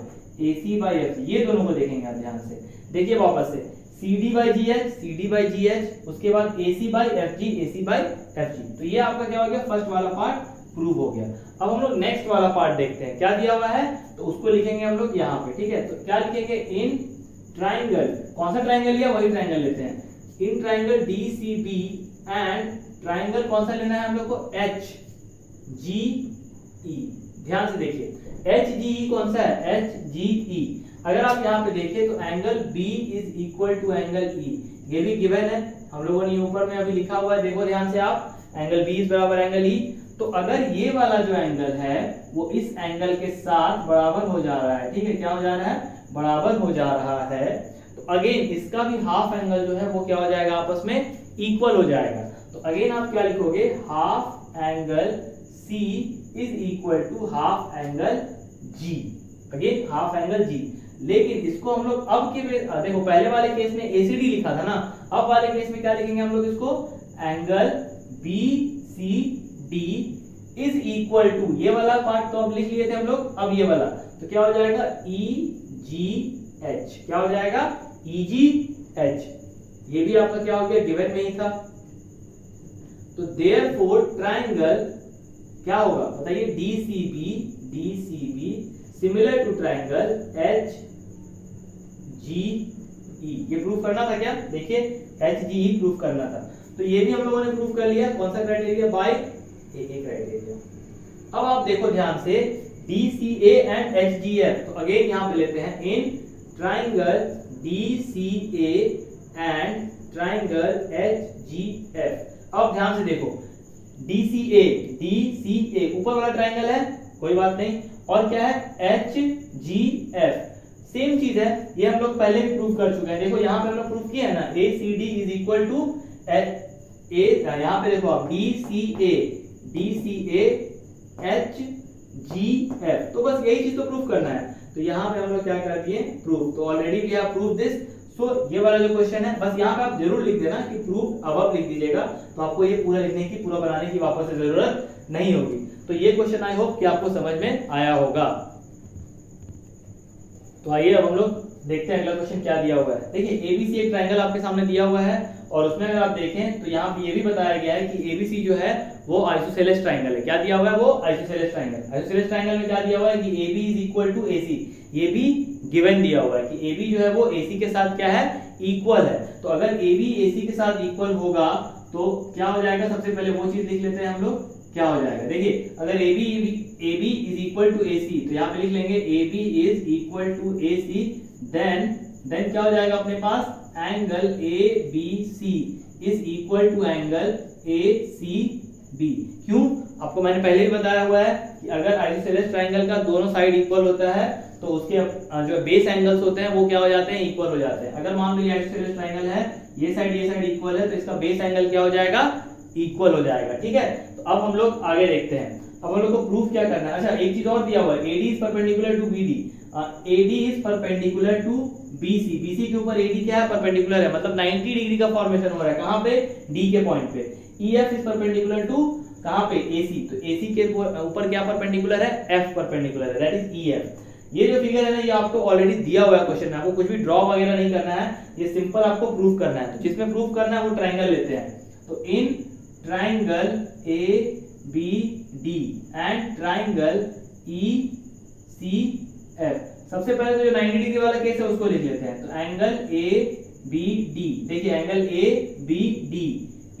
AC बाई FG, ये दोनों को देखेंगे आप ध्यान से। देखिए वापस से CD बाई GH, उसके बाद AC बाई FG, तो ये आपका क्या हो गया, फर्स्ट वाला पार्ट प्रूव हो गया। अब हम लोग नेक्स्ट वाला पार्ट देखते हैं, क्या दिया हुआ है, तो उसको लिखेंगे हम लोग यहाँ पे, ठीक है। तो क्या लिखेंगे, इन ट्राइंगल, कौन सा ट्राइंगल लिया, वही ट्राइंगल लेते हैं, in triangle DCB and triangle कौन सा लेना है हम लोग को, HGE। ध्यान से देखिए HGE कौन सा है, HGE। अगर आप यहाँ पे देखिए तो angle B is equal to angle E, ये भी गिवन है, हम लोगों ने ऊपर में अभी लिखा हुआ है, देखो ध्यान से आप, एंगल B इज बराबर एंगल E। तो अगर ये वाला जो एंगल है वो इस एंगल के साथ बराबर हो जा रहा है, ठीक है, क्या हो जा रहा है, बराबर हो जा रहा है, तो अगेन इसका भी हाफ एंगल जो है वो क्या हो जाएगा, आपस में इक्वल हो जाएगा। तो अगेन आप क्या लिखोगे, half angle C is equal to half angle G, again half angle G। लेकिन इसको हम लोग अब के देखो, पहले वाले केस में ACD लिखा था ना, अब वाले केस में क्या लिखेंगे हम लोग इसको, angle BCD is equal to, ये वाला पार्ट तो अब लिख लिए थे हम लोग, अब ये वाला, तो क्या हो जाएगा, EGH, क्या हो जाएगा, EGH। ये भी आपका क्या हो गया, गिवन में ही था। तो देयरफॉर ट्राइंगल क्या होगा बताइए, DCB similar to triangle HGE, ये प्रूफ करना था क्या, देखिए HGE प्रूफ करना था। तो ये भी हम लोगों ने प्रूफ कर लिया, कौन सा क्राइटेरिया, बाय AA क्राइटेरिया। अब आप देखो ध्यान से, DCA एंड HGF, तो अगेन यहाँ पे लेते हैं, in triangle DCA and triangle HGF। अब ध्यान से देखो, DCA ऊपर वाला ट्राइंगल है, कोई बात नहीं, और क्या है, HGF सेम चीज है, ये हम लोग पहले भी प्रूफ कर चुके हैं। देखो यहाँ पे हम लोग प्रूफ किया है ना, ACD इज इक्वल टू यहाँ पे देखो आप, DCA HGF, तो बस यही चीज तो प्रूफ करना है। तो यहाँ पे हम लोग क्या कर दिए, प्रूफ, तो already we have proof this. So ये वाला जो क्वेश्चन है, बस यहाँ पे आप जरूर लिख देना कि प्रूफ अबव लिख दीजिएगा, तो आपको ये पूरा लिखने की, पूरा बनाने की वापस से जरूरत नहीं होगी। तो ये क्वेश्चन आई होप कि आपको समझ में आया होगा। तो आइए अब हम लोग देखते हैं अगला क्वेश्चन क्या दिया हुआ है। देखिए ABC एक ट्रायंगल आपके सामने दिया हुआ है, और उसमें अगर आप देखें तो यहाँ पे ये भी बताया गया है कि ABC जो है वो आइसोसेलेस ट्रायंगल है। क्या दिया हुआ है, वो आइसोसेलेस ट्रायंगल। आइसोसेलेस ट्रायंगल में क्या दिया हुआ है कि AB is equal to AC, ये भी गिवन दिया हुआ है कि AB जो है वो AC के साथ क्या है, इक्वल है। तो अगर AB AC के साथ इक्वल होगा तो क्या हो जाएगा, सबसे पहले वो चीज लिख लेते हैं हम लोग, क्या हो जाएगा। देखिए अगर AB is equal to AC, तो यहाँ पे लिख लेंगे AB is equal to AC, then क्या हो जाएगा अपने पास, angle ABC is equal to angle ACB। क्यों, आपको मैंने पहले ही बताया हुआ है कि अगर आइसोसेलेस ट्रायंगल का दोनों साइड इक्वल होता है तो उसके जो बेस एंगल्स होते हैं वो क्या हो जाते हैं, इक्वल हो जाते हैं। अगर मान लो ये आइसोसेलेस ट्रायंगल है, ये साइड इक्वल है, तो इसका बेस एंगल क्या हो जाएगा, इक्वल हो जाएगा। ठीक है, तो अब हम लोग आगे देखते हैं। अब हम लोग को प्रूफ क्या करना है। अच्छा एक चीज और दिया हुआ है, AD is perpendicular to BD, AD is perpendicular to BC, BC के ऊपर AD क्या है, परपेंडिकुलर है, मतलब 90 डिग्री का फॉर्मेशन हो रहा है। कहां पे, D के पॉइंट पे। EF इज परपेंडिकुलर टू कहां पे, AC, तो AC के ऊपर क्या परपेंडिकुलर है, F परपेंडिकुलर है, दैट इज EF। ये जो फिगर है ना, ये आपको ऑलरेडी दिया हुआ है क्वेश्चन में, आपको कुछ भी ड्रॉ वगैरह नहीं करना है, ये सिंपल आपको प्रूफ करना है। तो जिसमें प्रूफ करना है वो ट्रायंगल लेते हैं। तो in triangle ABD and triangle ECF, सबसे पहले तो जो 90 डिग्री वाला केस है उसको लिख लेते हैं। तो एंगल ABD, देखिए angle ABD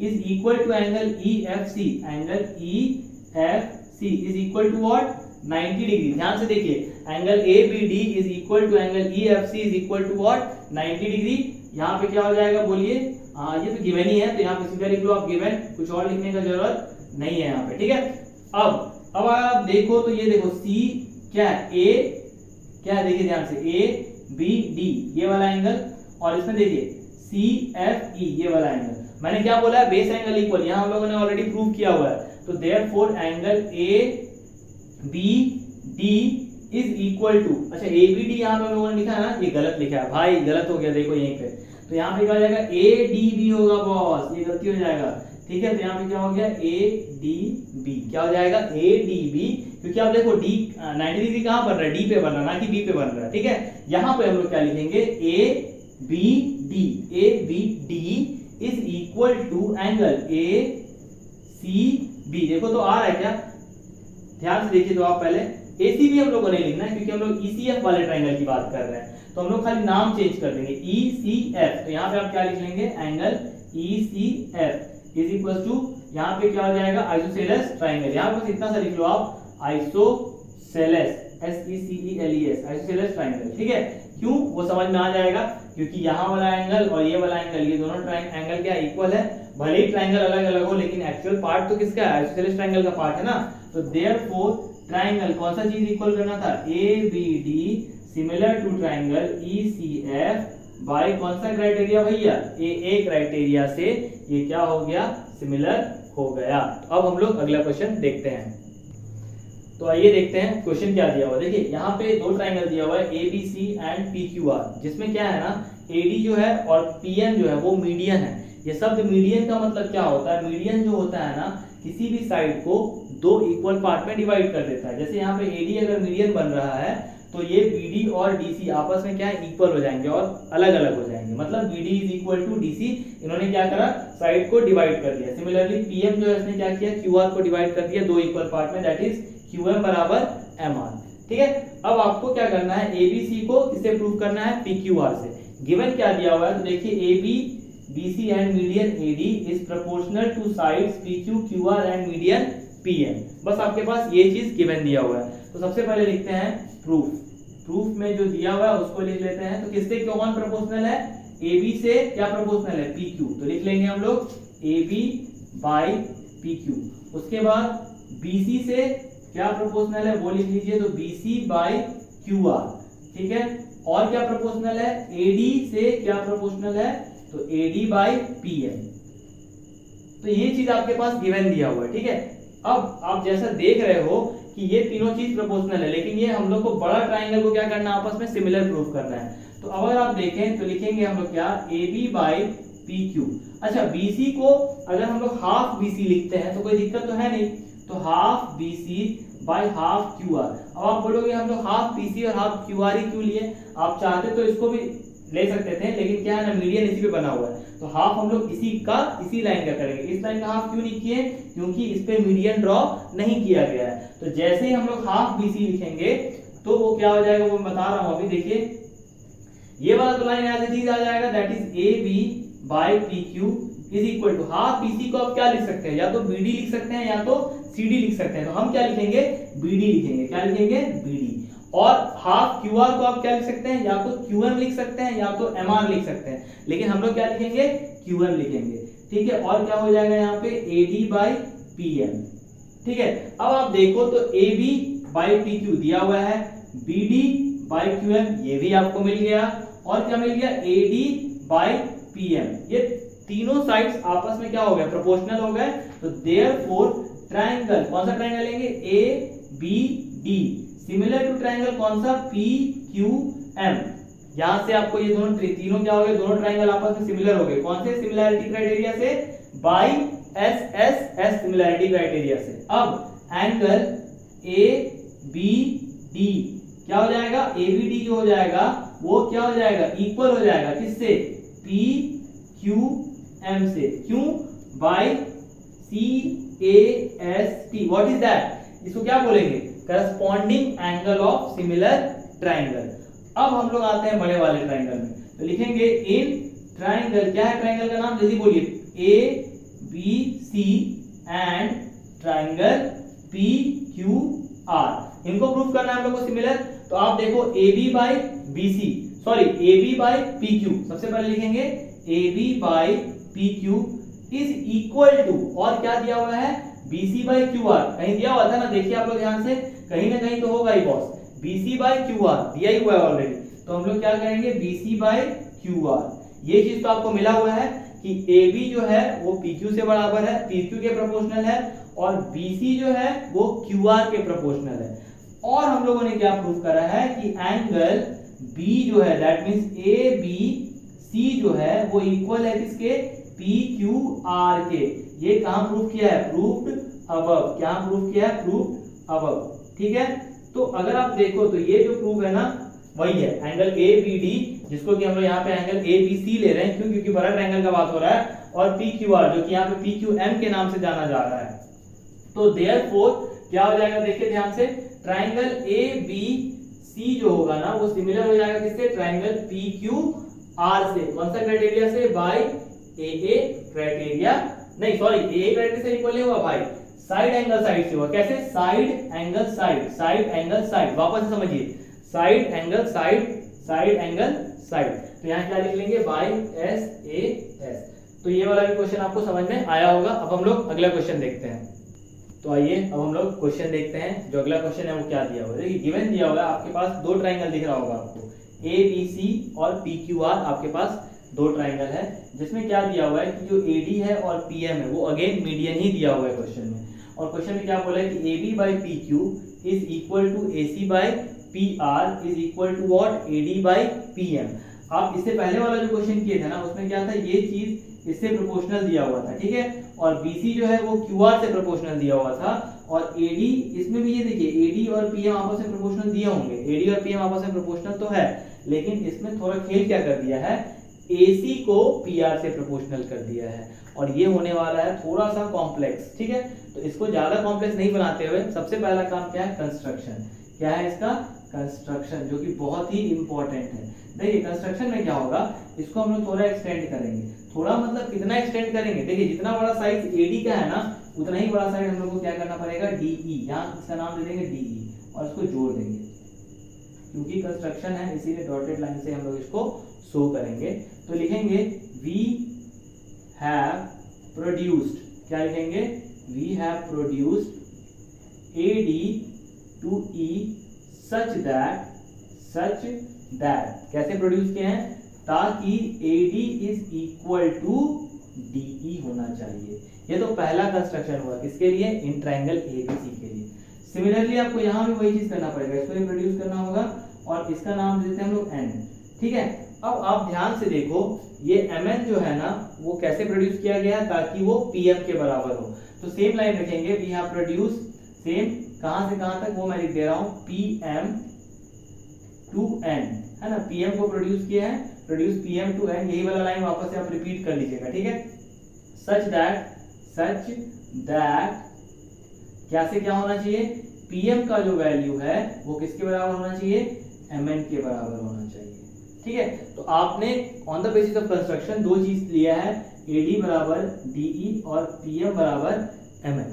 is equal to angle EFC, angle EFC is equal to what, 90 degree. ध्यान से देखिए, angle ABD is equal to angle EFC is equal to what, 90 degree. यहाँ पे क्या हो जाएगा बोलिए, ये तो गिवन ही है, तो यहाँ पे सीधा लिख लो आप गिवन, कुछ और लिखने का जरूरत नहीं है यहाँ पे। ठीक है, अब अगर आप देखो तो ये देखो सी क्या है, ए क्या है, देखिए ध्यान से, ए बी डी ये वाला एंगल, और इसमें देखिए सी एफ ई ये वाला एंगल। मैंने क्या बोला है, बेस एंगल इक्वल, यहां हम लोगों ने ऑलरेडी प्रूव किया हुआ है। तो therefore angle A B D is equal to, अच्छा ए बी डी यहां पे हम लोगों ने लिखा है ना, ये गलत लिखा है भाई, गलत हो गया, देखो यहीं पे। तो यहाँ पे क्या हो जाएगा, ए डी बी होगा बॉस, ये गलती हो जाएगा, ठीक है। तो यहाँ पे क्या हो गया, ए डी बी, क्या हो जाएगा, ए डी बी, क्योंकि आप देखो डी 90 डिग्री कहाँ बन रहा है, डी पे बन रहा है, ना कि बी पे बन रहा है, ठीक है। यहाँ पे हम लोग क्या लिखेंगे, A B D, A B D is equal to angle A C B. देखो तो आ रहा है क्या, ध्यान से देखिए। तो आप पहले एसी भी हम लोगों ने लिखना है, क्योंकि हम लोग ईसीएफ वाले ट्राइंगल की बात कर रहे हैं, तो हम लोग खाली नाम चेंज कर देंगे, ईसीएफ। तो यहाँ पे आप क्या लिख लेंगे, angle ECF is equal to, यहाँ पे क्या हो जाएगा, आइसोसेलेस ट्राइंगल। यहाँ पे इतना सा लिख लो आप, आइसोसेलेस, SECELES, आइसोसेलेस ट्राइंगल, ठीक है। क्यों, वो समझ में आ जाएगा, क्योंकि यहाँ वाला एंगल और ये वाला एंगल, ये दोनों एंगल क्या इक्वल है। भले ही ट्राइंगल अलग अलग हो, लेकिन एक्चुअल पार्ट तो किसका है, आइसोसेलेस ट्राइंगल का पार्ट है ना। तो देयरफॉर ट्राइंगल कौन सा चीज इक्वल करना था, ABD similar to triangle ECF by कौन सा क्राइटेरिया भैया, AA क्राइटेरिया से ये क्या हो गया, सिमिलर हो गया। तो अब हम लोग अगला क्वेश्चन देखते हैं। तो आइए देखते हैं क्वेश्चन क्या दिया हुआ है। देखिए यहाँ पे दो ट्राइंगल दिया हुआ है ABC एंड PQR, जिसमें क्या है ना, AD जो है और PM जो है वो मीडियन है। ये शब्द मीडियन का मतलब क्या होता है, मीडियन जो होता है ना, किसी भी साइड को दो इक्वल पार्ट में डिवाइड कर देता है। जैसे यहाँ पे AD अगर मीडियन बन रहा है, तो ये BD और DC आपस में क्या है, इक्वल हो जाएंगे और अलग अलग हो जाएंगे, मतलब BD is equal to DC। इन्होंने क्या करा, साइड को डिवाइड कर दिया। सिमिलरली PM जो है इसने क्या किया, QR को डिवाइड कर दिया दो इक्वल पार्ट में, दैट इज QM बराबर MR, ठीक है। अब आपको क्या करना है, ABC को किससे प्रूव करना है, PQR से। गिवन क्या दिया हुआ है, तो देखिए AB BC and median AD is proportional two sides PQ QR and median PM। बस आपके पास ये चीज गिवन दिया हुआ है। तो सबसे पहले लिखते हैं प्रूफ। प्रूफ में जो दिया हुआ है उसको लिख लेते हैं। तो किससे कौन प्रोपोर्शनल है, AB से क्या प्रोपोर्शनल है, PQ। तो लिख लेंगे हम लोग AB बाय PQ। उसके बाद BC से क्या प्रोपोर्शनल है, वो लिख लीजिए, तो BC बाय QR, ठीक है। और क्या प्रोपोर्शनल है, AD से क्या प्रोपोर्शनल है, तो AD बाय PM। तो ये चीज आपके पास गिवन दिया हुआ है, ठीक है। अब आप जैसा देख रहे हो कि ये तीनों चीज प्रोपोर्शनल है, लेकिन ये हम लोग को बड़ा ट्राइंगल को क्या करना है, आपस में सिमिलर प्रूफ करना है। तो अगर आप देखें तो लिखेंगे हम लोग क्या, AB बाय PQ। अच्छा, BC को अगर हम लोग हाफ BC लिखते हैं तो कोई दिक्कत तो है नहीं, तो half BC by half QR। अब आप बोलोगे हम लोग हाफ BC और हाफ QR ही क्यों लिए, आप चाहते तो इसको भी ले सकते थे, लेकिन क्या है ना, मीडियन इसी पे बना हुआ है, तो हाफ हम लोग इसी लाइन का करेंगे। इस लाइन का हाफ क्यों नहीं किए, क्योंकि इस पे मीडियन ड्रॉ नहीं किया गया है। तो जैसे ही हम लोग हाफ BC लिखेंगे तो वो क्या हो जाएगा, वो मैं बता रहा हूं अभी। देखिए ये वाला तो लाइन एज इट इज आ जाएगा, that is AB by PQ is equal to half BC को आप क्या लिख सकते हैं, या तो BD लिख सकते हैं या तो CD लिख सकते हैं। तो हम क्या लिखेंगे, BD लिखेंगे। क्या लिखेंगे, BD। और हाफ QR को आप क्या लिख सकते हैं, या तो QM लिख सकते हैं या तो MR लिख सकते हैं, लेकिन हम लोग क्या लिखेंगे, QM लिखेंगे, ठीक है। और क्या हो जाएगा यहाँ पे, AD बाय PM, ठीक है। अब आप देखो तो AB बाय PQ दिया हुआ है, BD बाय QM ये भी आपको मिल गया, और क्या मिल गया, AD बाय PM। ये तीनों साइड्स आपस में क्या हो गए, प्रोपोर्शनल हो गए। तो देयरफॉर ट्राइंगल, कौन सा ट्राइंगल लेंगे, ABD सिमिलर टू ट्राइंगल कौन सा, PQM। यहां से आपको ये दोनों तीनों क्या हो गए, दोनों ट्राइंगल आपस में सिमिलर हो गए। कौन से, सिमिलैरिटी क्राइटेरिया से, बाय SSS सिमिलैरिटी क्राइटेरिया से। अब एंगल ABD क्या हो जाएगा, ABD जो हो जाएगा वो क्या हो जाएगा, इक्वल हो जाएगा किससे, PQM से। क्यों, by CAST। What is that, इसको क्या बोलेंगे, corresponding angle of similar triangle. अब हम लोग आते हैं बड़े वाले ट्राइंगल में, तो लिखेंगे इन ट्राइंगल, क्या है ट्राइंगल का नाम, जल्दी बोलिए, ABC एंड ट्राइंगल PQR। इनको प्रूफ करना है हम लोग को सिमिलर। तो आप देखो AB by BC, sorry AB by PQ, सबसे पहले लिखेंगे AB by PQ is equal to, और क्या दिया हुआ है, BC बाई QR कहीं दिया हुआ था ना, देखिए आप लोग ध्यान से, कहीं ना कहीं तो होगा ही बॉस, BC बाई QR दिया ही हुआ है ऑलरेडी, तो हम लोग क्या करेंगे BC बाई QR, ये चीज तो आपको मिला हुआ है कि AB जो है वो PQ से बराबर है, PQ के प्रोपोर्शनल है, और BC जो है वो QR के प्रोपोर्शनल है। और हम लोगों ने क्या प्रूव करा है कि एंगल B जो है दैट मींस ABC जो है वो इक्वल है किसके, PQR के। ये कहां प्रूव किया है, प्रूव्ड अबव, क्या प्रूव किया है, प्रूव्ड अबव, ठीक है। तो अगर आप देखो तो ये जो प्रूफ है ना वही है एंगल ABD, जिसको कि हम लोग यहाँ पे एंगल ABC ले रहे हैं, क्यों, क्योंकि बड़ा ट्रायंगल का बात हो रहा है, और PQR जो कि यहाँ पे PQM के नाम से जाना जा रहा है। तो देयरफॉर क्या हो जाएगा, देखिए ध्यान से, ट्रायंगल ABC जो होगा ना वो सिमिलर हो जाएगा किससे, ट्रायंगल PQR से, कौन सा क्राइटेरिया से, बाय AA क्राइटेरिया, नहीं सॉरी AA क्राइटेरिया से इक्वल नहीं हुआ भाई, साइड एंगल साइड से हुआ, कैसे, side angle side, side angle side, वापस से समझिए, side angle side, side angle side, तो यहाँ क्या लिख लेंगे, बाय SAS। तो ये वाला भी क्वेश्चन आपको समझ में आया होगा। अब हम लोग अगला क्वेश्चन देखते हैं। तो आइए अब हम लोग क्वेश्चन देखते हैं। जो अगला क्वेश्चन है वो क्या दिया हुआ है, देखिए गिवन दिया होगा, आपके पास दो ट्रायंगल दिख रहा होगा आपको, ABC और PQR, आपके पास दो ट्रायंगल है, जिसमें क्या दिया हुआ है कि जो AD है और PM है वो अगेन मीडियन ही दिया हुआ है क्वेश्चन में। और क्वेश्चन में क्या बोला है कि AB by PQ is equal to AC by PR is equal to what, AD by PM। आप इससे पहले वाला जो क्वेश्चन किए थे ना उसमें क्या था, ये चीज इससे प्रोपोर्शनल दिया हुआ था, ठीक है, और BC जो है वो QR से प्रोपोर्शनल दिया हुआ था, और AD इसमें भी ये देखिए AD और PM आपस में प्रोपोर्शनल दिए होंगे, AD और PM आपस में प्रोपोर्शनल तो है, लेकिन इसमें थोड़ा खेल क्या कर दिया है, AC को PR से प्रोपोर्शनल कर दिया है, और ये होने वाला है थोड़ा सा कॉम्प्लेक्स, ठीक है। तो इसको ज्यादा कॉम्प्लेक्स नहीं बनाते हुए सबसे पहला काम क्या है, कंस्ट्रक्शन, क्या है इसका, कंस्ट्रक्शन, जो कि बहुत ही इंपॉर्टेंट है। देखिए कंस्ट्रक्शन में क्या होगा, इसको हम लोग थोड़ा एक्सटेंड करेंगे, थोड़ा मतलब कितना एक्सटेंड करेंगे, देखिए जितना बड़ा साइज AD का है ना उतना ही बड़ा साइड हम लोग को क्या करना पड़ेगा, DE, यहाँ इसका नाम दे देंगे DE और इसको जोड़ देंगे, क्योंकि कंस्ट्रक्शन है इसीलिए डॉटेड लाइन से हम लोग इसको शो करेंगे। तो लिखेंगे वी हैव प्रोड्यूस्ड, क्या लिखेंगे, we have produced AD to E such that, कैसे प्रोड्यूस किए हैं, ताकि AD is equal to DE होना चाहिए। ये तो पहला कंस्ट्रक्शन हुआ, किसके लिए, इन ट्रायंगल ABC के लिए। सिमिलरली आपको यहाँ भी वही चीज करना पड़ेगा, इसको भी प्रोड्यूस करना होगा, और इसका नाम देते हैं हम लोग N, ठीक है। अब आप ध्यान से देखो, ये Mn जो है ना वो कैसे प्रोड्यूस किया गया है, ताकि वो PM के बराबर हो। तो सेम लाइन रखेंगे, वी हैव प्रोड्यूस, सेम कहां से कहां तक वो मैं लिख दे रहा हूं, PM टू N, है ना, PM को प्रोड्यूस किया है, प्रोड्यूस PM टू N, यही वाला लाइन वापस से आप रिपीट कर लीजिएगा, ठीक है। सच दैट क्या से क्या होना चाहिए, PM का जो वैल्यू है वो किसके बराबर होना चाहिए, Mn के बराबर होना चाहिए, ठीक है। तो आपने on the basis of construction दो चीज लिया है, AD बराबर DE और PM बराबर Mn।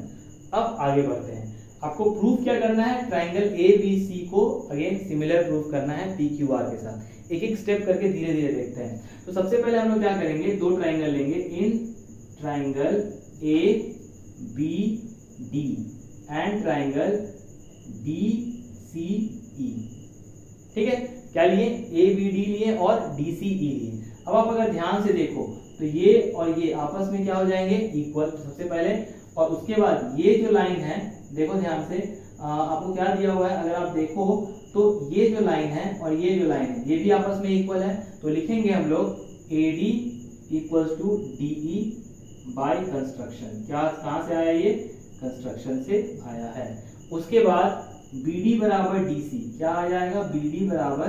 अब आगे बढ़ते हैं, आपको प्रूफ क्या करना है, ट्रायंगल ABC को अगेन सिमिलर प्रूफ करना है PQR के साथ। एक एक स्टेप करके धीरे धीरे देखते हैं। तो सबसे पहले हम लोग क्या करेंगे, दो ट्रायंगल लेंगे, in triangle ABD and triangle DCE, ठीक है। क्या लिए, ABD लिए और DCE लिए। अब आप अगर ध्यान से देखो तो ये और ये आपस में क्या हो जाएंगे, इक्वल, सबसे पहले, और उसके बाद ये जो लाइन है, देखो ध्यान से, आपको क्या दिया हुआ है, अगर आप देखो तो ये जो लाइन है और ये जो लाइन है ये भी आपस में इक्वल है, तो लिखेंगे हम लोग AD equals to DE by construction. क्या कहां से आया, ये कंस्ट्रक्शन से आया है। उसके बाद BD बराबर DC, क्या आ जाएगा, BD बराबर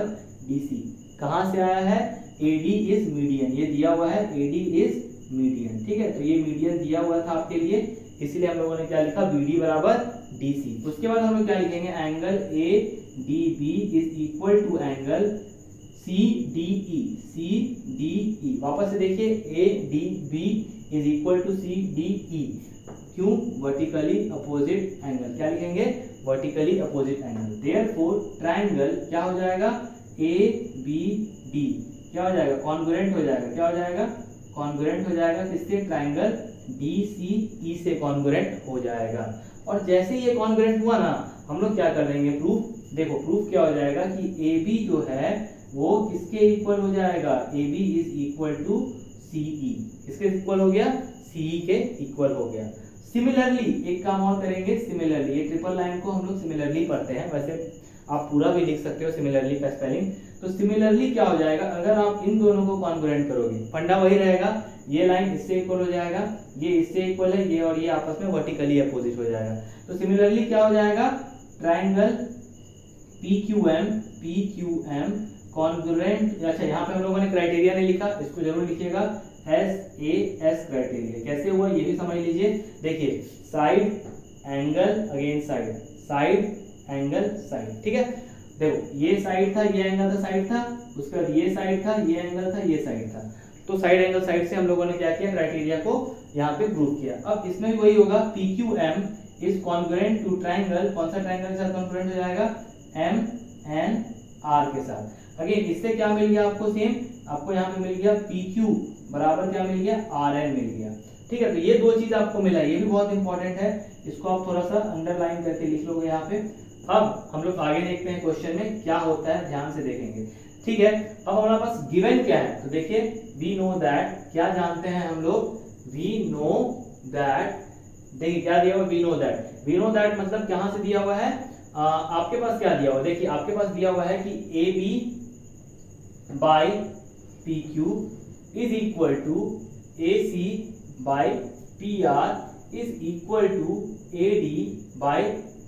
DC, कहां से आया है, AD इज मीडियन, ये दिया हुआ है AD इज मीडियन, ठीक है। तो ये मीडियन दिया हुआ था आपके लिए, इसलिए हम लोगों ने क्या लिखा, BD बराबर DC। उसके बाद हम लोग क्या लिखेंगे, angle ADB is equal to angle CDE, वापस से देखिए, ADB is equal to CDE, क्यों, वर्टिकली अपोजिट एंगल, क्या लिखेंगे, vertically opposite angle. Therefore triangle क्या हो जाएगा, ABD क्या हो जाएगा, कॉन्ग्रुएंट हो जाएगा, क्या हो जाएगा, कॉन्ग्रुएंट हो जाएगा किससे, ट्रायंगल डी सी ई से कॉन्ग्रुएंट हो जाएगा। और जैसे ही ये कॉन्ग्रुएंट हुआ ना, हम लोग क्या कर देंगे प्रूफ, देखो प्रूफ क्या हो जाएगा कि ए बी जो है वो किसके इक्वल हो जाएगा, A B is equal to C E, किसके इक्वल हो गया, सी ई के इक्वल हो गया। सिमिलरली एक काम और करेंगे, सिमिलरली ये ट्रिपल लाइन को हम लोग सिमिलरली पढ़ते हैं, वैसे आप पूरा भी लिख सकते हो सिमिलरली का स्पेलिंग। तो सिमिलरली क्या हो जाएगा, अगर आप इन दोनों को कॉन्ग्रुएंट करोगे, फंडा वही रहेगा, ये लाइन इससे इक्वल हो जाएगा, ये इससे इक्वल है, ये और ये आपस में वर्टिकली अपोजिट हो जाएगा। तो सिमिलरली क्या हो जाएगा, ट्राइंगल PQM कॉन्ग्रुएंट, अच्छा यहाँ पे हम लोगों ने क्राइटेरिया नहीं लिखा, इसको जरूर लिखिएगा, SAS क्राइटेरिया। कैसे हुआ ये भी समझ लीजिए। देखिए side angle against side, side angle side, ठीक है। देखो ये साइड था, ये एंगल था, साइड था, उसके बाद ये साइड था, ये एंगल था, ये साइड था। तो साइड एंगल साइड से हम लोगों ने क्या किया, क्राइटेरिया को यहाँ पे प्रूव किया। अब इसमें भी वही होगा, PQM is congruent to triangle, कौन सा ट्राइंगल के साथ कॉन्ग्रुएंट हो जाएगा, MNR के साथ। अगेन इससे क्या मिल गया आपको, सेम आपको यहाँ पे मिल गया PQ बराबर क्या मिल गया, RN मिल गया, ठीक है। तो ये दो चीज आपको मिला, ये भी बहुत इंपॉर्टेंट है, इसको आप थोड़ा सा अंडरलाइन करके लिख लोगे यहाँ पे। अब हम लोग आगे देखते हैं क्वेश्चन में क्या होता है, ध्यान से देखेंगे, ठीक है। अब हमारे पास गिवन क्या है, तो देखिए वी नो दैट, क्या जानते हैं हम लोग, वी नो दैट, देखिए क्या दिया हुआ, we know that, we know that मतलब कहां से दिया हुआ है, आपके पास क्या दिया हुआ, देखिए आपके पास दिया हुआ है कि A B by P Q is equal to A C by P R is equal to A D by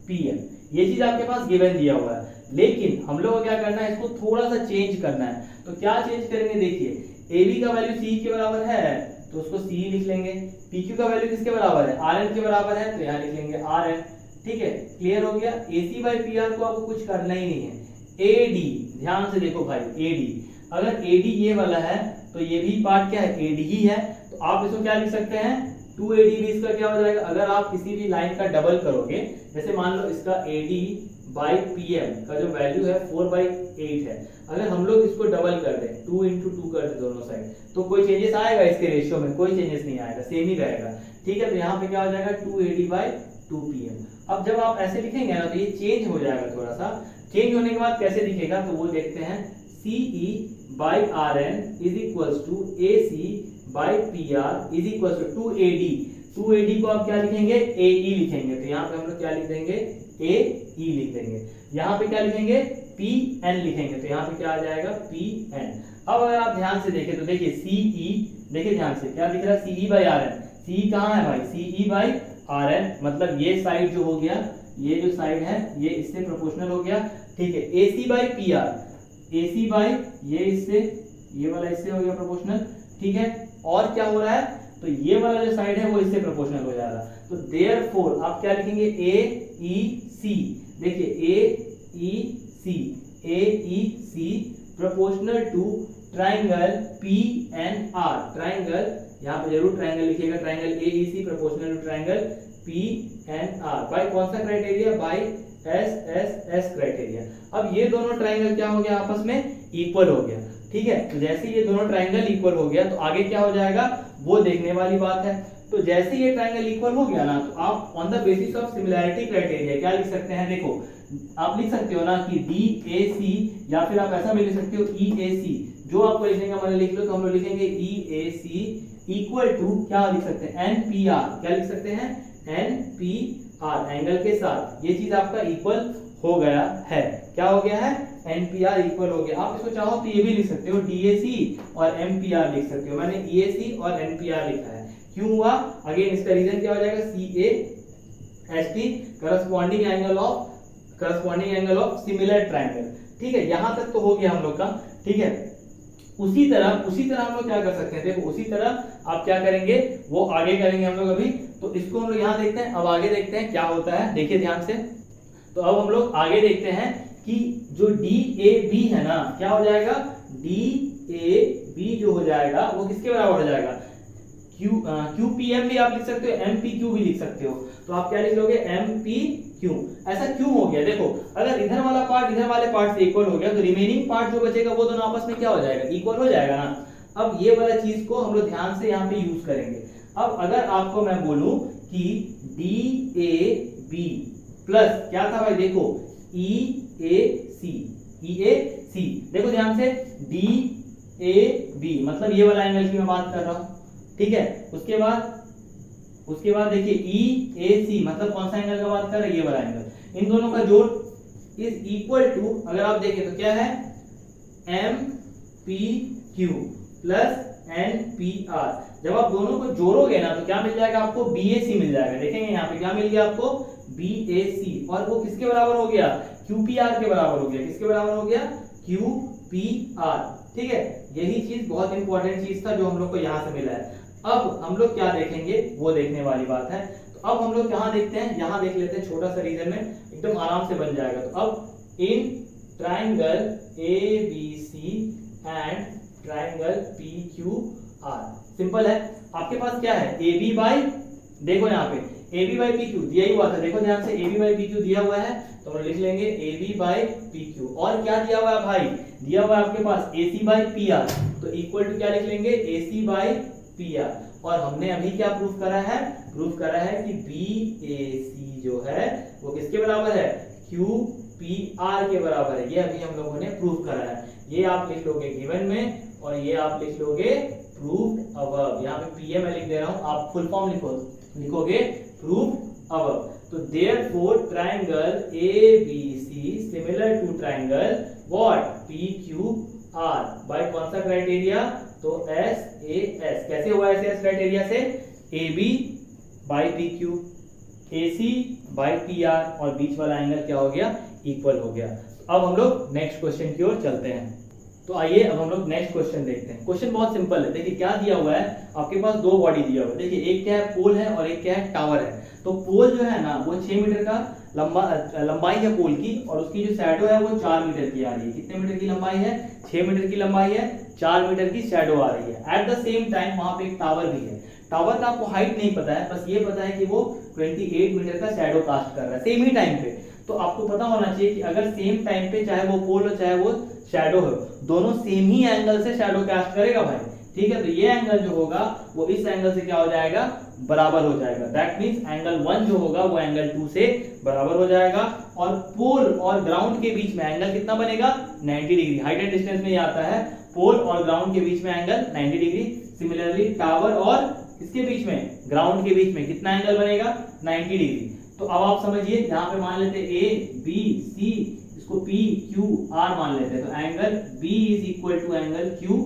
P M. ये चीज आपके पास गिवन दिया हुआ है, लेकिन हम लोग को क्या करना है, इसको थोड़ा सा चेंज करना है। तो क्या चेंज करेंगे, देखिए ए बी का वैल्यू सी के बराबर है तो उसको सी लिख लेंगे, पी क्यू का वैल्यू किसके बराबर है, आर एन के बराबर है, तो यहाँ लिख लेंगे आर एन, ठीक है। क्लियर हो गया। ए सी बाई पी आर को आपको कुछ करना ही नहीं है। ए डी, ध्यान से देखो भाई, ए डी, अगर ए डी ये वाला है तो ये भी पार्ट क्या है, ए डी ही है, तो आप इसको क्या लिख सकते हैं, 2AD भी इसका क्या हो जाएगा, अगर आप किसी भी लाइन का डबल करोगे, जैसे मान लो इसका AD बाई PM का जो वैल्यू है 4/8 है, अगर हम लोग इसको डबल कर दें, 2 into 2 कर दें दोनों साइड, तो कोई चेंजेस आएगा इसके रेशियो में, कोई चेंजेस नहीं आएगा, सेम ही रहेगा, ठीक है। तो यहाँ पे क्या हो जाएगा, 2AD बाई 2PM। अब जब आप ऐसे लिखेंगे ना तो ये चेंज हो जाएगा थोड़ा सा, चेंज होने के बाद कैसे दिखेगा, तो वो देखते हैं, CE by RN is equals to AC by PR is equal to 2AD, 2AD को आप क्या लिखेंगे, AE लिखेंगे, तो यहाँ पे हम लोग क्या लिख देंगे, AE लिख देंगे, यहाँ पे क्या लिखेंगे, PN लिखेंगे, तो यहाँ पे क्या आ जाएगा, PN। अब अगर आप ध्यान से देखें तो देखिए CE, देखिए ध्यान से क्या दिख रहा है, CE बाई RN, CE कहाँ है भाई, CE बाई RN, मतलब ये साइड जो हो गया, ये जो साइड है ये इससे प्रोपोर्शनल हो गया, ठीक है। AC by PR, AC by ये इससे, ये वाला इससे हो गया प्रोपोर्शनल, ठीक है। और क्या हो रहा है, तो ये वाला जो साइड है वो इससे प्रोपोर्शनल हो जाएगा, तो देयरफॉर आप क्या लिखेंगे, AEC, देखिए AEC proportional to triangle PNR, triangle यहाँ पे जरूर ट्राइंगल लिखिएगा, triangle AEC proportional to triangle PNR by कौन सा क्राइटेरिया, बाय SSS क्राइटेरिया। अब ये दोनों ट्राइंगल क्या हो गया, आपस में इक्वल हो गया, ठीक है। तो जैसे ये दोनों ट्राइंगल इक्वल हो गया तो आगे क्या हो जाएगा वो देखने वाली बात है। तो जैसे ये ट्राइंगल इक्वल हो गया ना, तो आप on the basis of similarity criteria क्या लिख सकते हैं, देखो आप लिख सकते हो ना कि DAC, या फिर आप ऐसा भी लिख सकते हो EAC, जो आपको लिखने का मन लिख लो, तो हम लोग लिखेंगे EAC इक्वल टू क्या लिख सकते हैं, NPR, क्या लिख सकते हैं, NPR एंगल के साथ, ये चीज आपका इक्वल हो गया है, क्या हो गया है, NPR इक्वल हो गया। आप इसको चाहो तो ये भी लिख सकते हो, DAC और MPR लिख सकते हो, मैंने EAC और NPR लिखा है, क्यों हुआ, अगेन इसका रीजन क्या हो जाएगा, CAST corresponding angle of similar triangle, ठीक है। यहां तक तो हो गया हम लोग का, ठीक है। उसी तरह हम लोग क्या कर सकते हैं, देखो उसी तरह आप क्या करेंगे वो आगे करेंगे हम लोग अभी, तो इसको हम लोग यहाँ देखते हैं। अब आगे देखते हैं क्या होता है, देखिए ध्यान से। तो अब हम लोग आगे देखते हैं कि जो DAB है ना, क्या हो जाएगा, DAB जो हो जाएगा वो किसके बराबर हो जाएगा, QPM भी आप लिख सकते हो, MPQ भी लिख सकते हो, तो आप क्या लिख लोगे, MPQ। ऐसा क्यों हो गया, देखो अगर इधर वाला पार्ट इधर वाले पार्ट से इक्वल हो गया तो रिमेनिंग पार्ट जो बचेगा वो दोनों आपस में क्या हो जाएगा, इक्वल हो जाएगा ना। अब ये वाला चीज को हम लोग ध्यान से यहाँ पे यूज करेंगे। अब अगर आपको मैं बोलूं कि डी ए बी प्लस क्या था भाई, देखो ई ए सी, देखो ध्यान से, डी ए बी मतलब ये वाला एंगल की मैं बात कर रहा हूं, ठीक है। उसके बाद देखिए ई ए सी मतलब कौन सा एंगल का बात कर रहा है, ये वाला एंगल। इन दोनों का जोड़ इज इक्वल टू, अगर आप देखें तो क्या है, M P Q plus N P R. जब आप दोनों को जोड़ोगे ना तो क्या मिल जाएगा आपको, बी ए सी मिल जाएगा। देखेंगे यहाँ पे क्या मिल गया आपको, बी ए सी, और वो किसके बराबर हो गया, क्यू पी आर के बराबर हो गया। किसके बराबर हो गया, क्यू पी आर, ठीक है। यही चीज बहुत इंपॉर्टेंट चीज था जो हम लोग को यहाँ से मिला है। अब हम लोग क्या देखेंगे वो देखने वाली बात है। तो अब हम लोग कहाँ देखते हैं, यहाँ देख लेते हैं, छोटा सा रीजन में एकदम आराम से बन जाएगा। तो अब इन triangle A B C and triangle P Q R, simple है। आपके पास क्या है, ए बी बाई, देखो यहाँ पे A B by P Q दिया ही हुआ था, देखो ध्यान से, A B by P Q दिया हुआ है तो हम लिख लेंगे A B by P Q. और क्या दिया हुआ है भाई, दिया हुआ है आपके पास ए सी बाई पी आर, तो इक्वल टू क्या लिख लेंगे, ए सी बाई पी आर। और हमने अभी क्या प्रूफ करा है, प्रूफ करा है कि बी ए सी जो है वो किसके बराबर है, क्यू पी आर के बराबर है। ये अभी हम लोगों ने प्रूफ करा है। ये आप लिख लोगे गिवन में और ये आप लिख लोगे प्रूफ अबव। यहाँ पे पीए मैं लिख दे रहा हूं, आप फुल फॉर्म लिखोगे प्रूफ अबव। तो therefore triangle A B C similar to triangle what, P Q R by कौन सा क्राइटेरिया, तो एस ए एस। कैसे हुआ एस क्राइटेरिया से, A B by P Q, A C by P R, और बीच वाला एंगल क्या हो गया, इक्वल हो गया। अब हम लोग नेक्स्ट क्वेश्चन की ओर चलते हैं। तो आइए अब हम लोग नेक्स्ट क्वेश्चन देखते हैं। क्वेश्चन बहुत सिंपल है। देखिए क्या दिया हुआ है, आपके पास दो बॉडी दिया हुआ है। देखिए एक क्या है, पोल है, और एक क्या है, टावर है। तो पोल जो है ना वो 6 मीटर का लंबाई है पोल की, और उसकी जो शैडो है वो 4 मीटर की आ रही है। कितने मीटर की लंबाई है, 6 मीटर की लंबाई है, 4 मीटर की शैडो आ रही है। एट द सेम टाइम वहां पे एक टावर भी है। टावर का आपको हाइट नहीं पता है, बस ये पता है कि वो 28 मीटर का शैडो कास्ट कर रहा है सेम ही टाइम पे। तो आपको पता होना चाहिए कि अगर सेम टाइम पे चाहे वो पोल हो चाहे वो शैडो हो, दोनों सेम ही एंगल से शैडो कास्ट करेगा भाई, ठीक है। तो ये एंगल जो होगा वो इस एंगल से क्या हो जाएगा, बराबर हो जाएगा। दैट मींस एंगल 1 जो होगा वो एंगल 2 से बराबर हो जाएगा। और पोल और ग्राउंड के बीच में एंगल कितना बनेगा, 90 डिग्री। हाइट एंड डिस्टेंस में ये आता है, पोल और ग्राउंड के बीच में एंगल 90 डिग्री। सिमिलरली टावर और इसके बीच में, ग्राउंड के बीच में कितना एंगल बनेगा, 90 डिग्री। तो अब आप समझिए, यहाँ पे मान लेते ए बी सी, इसको पी क्यू आर मान लेते हैं। तो angle B is equal to angle Q,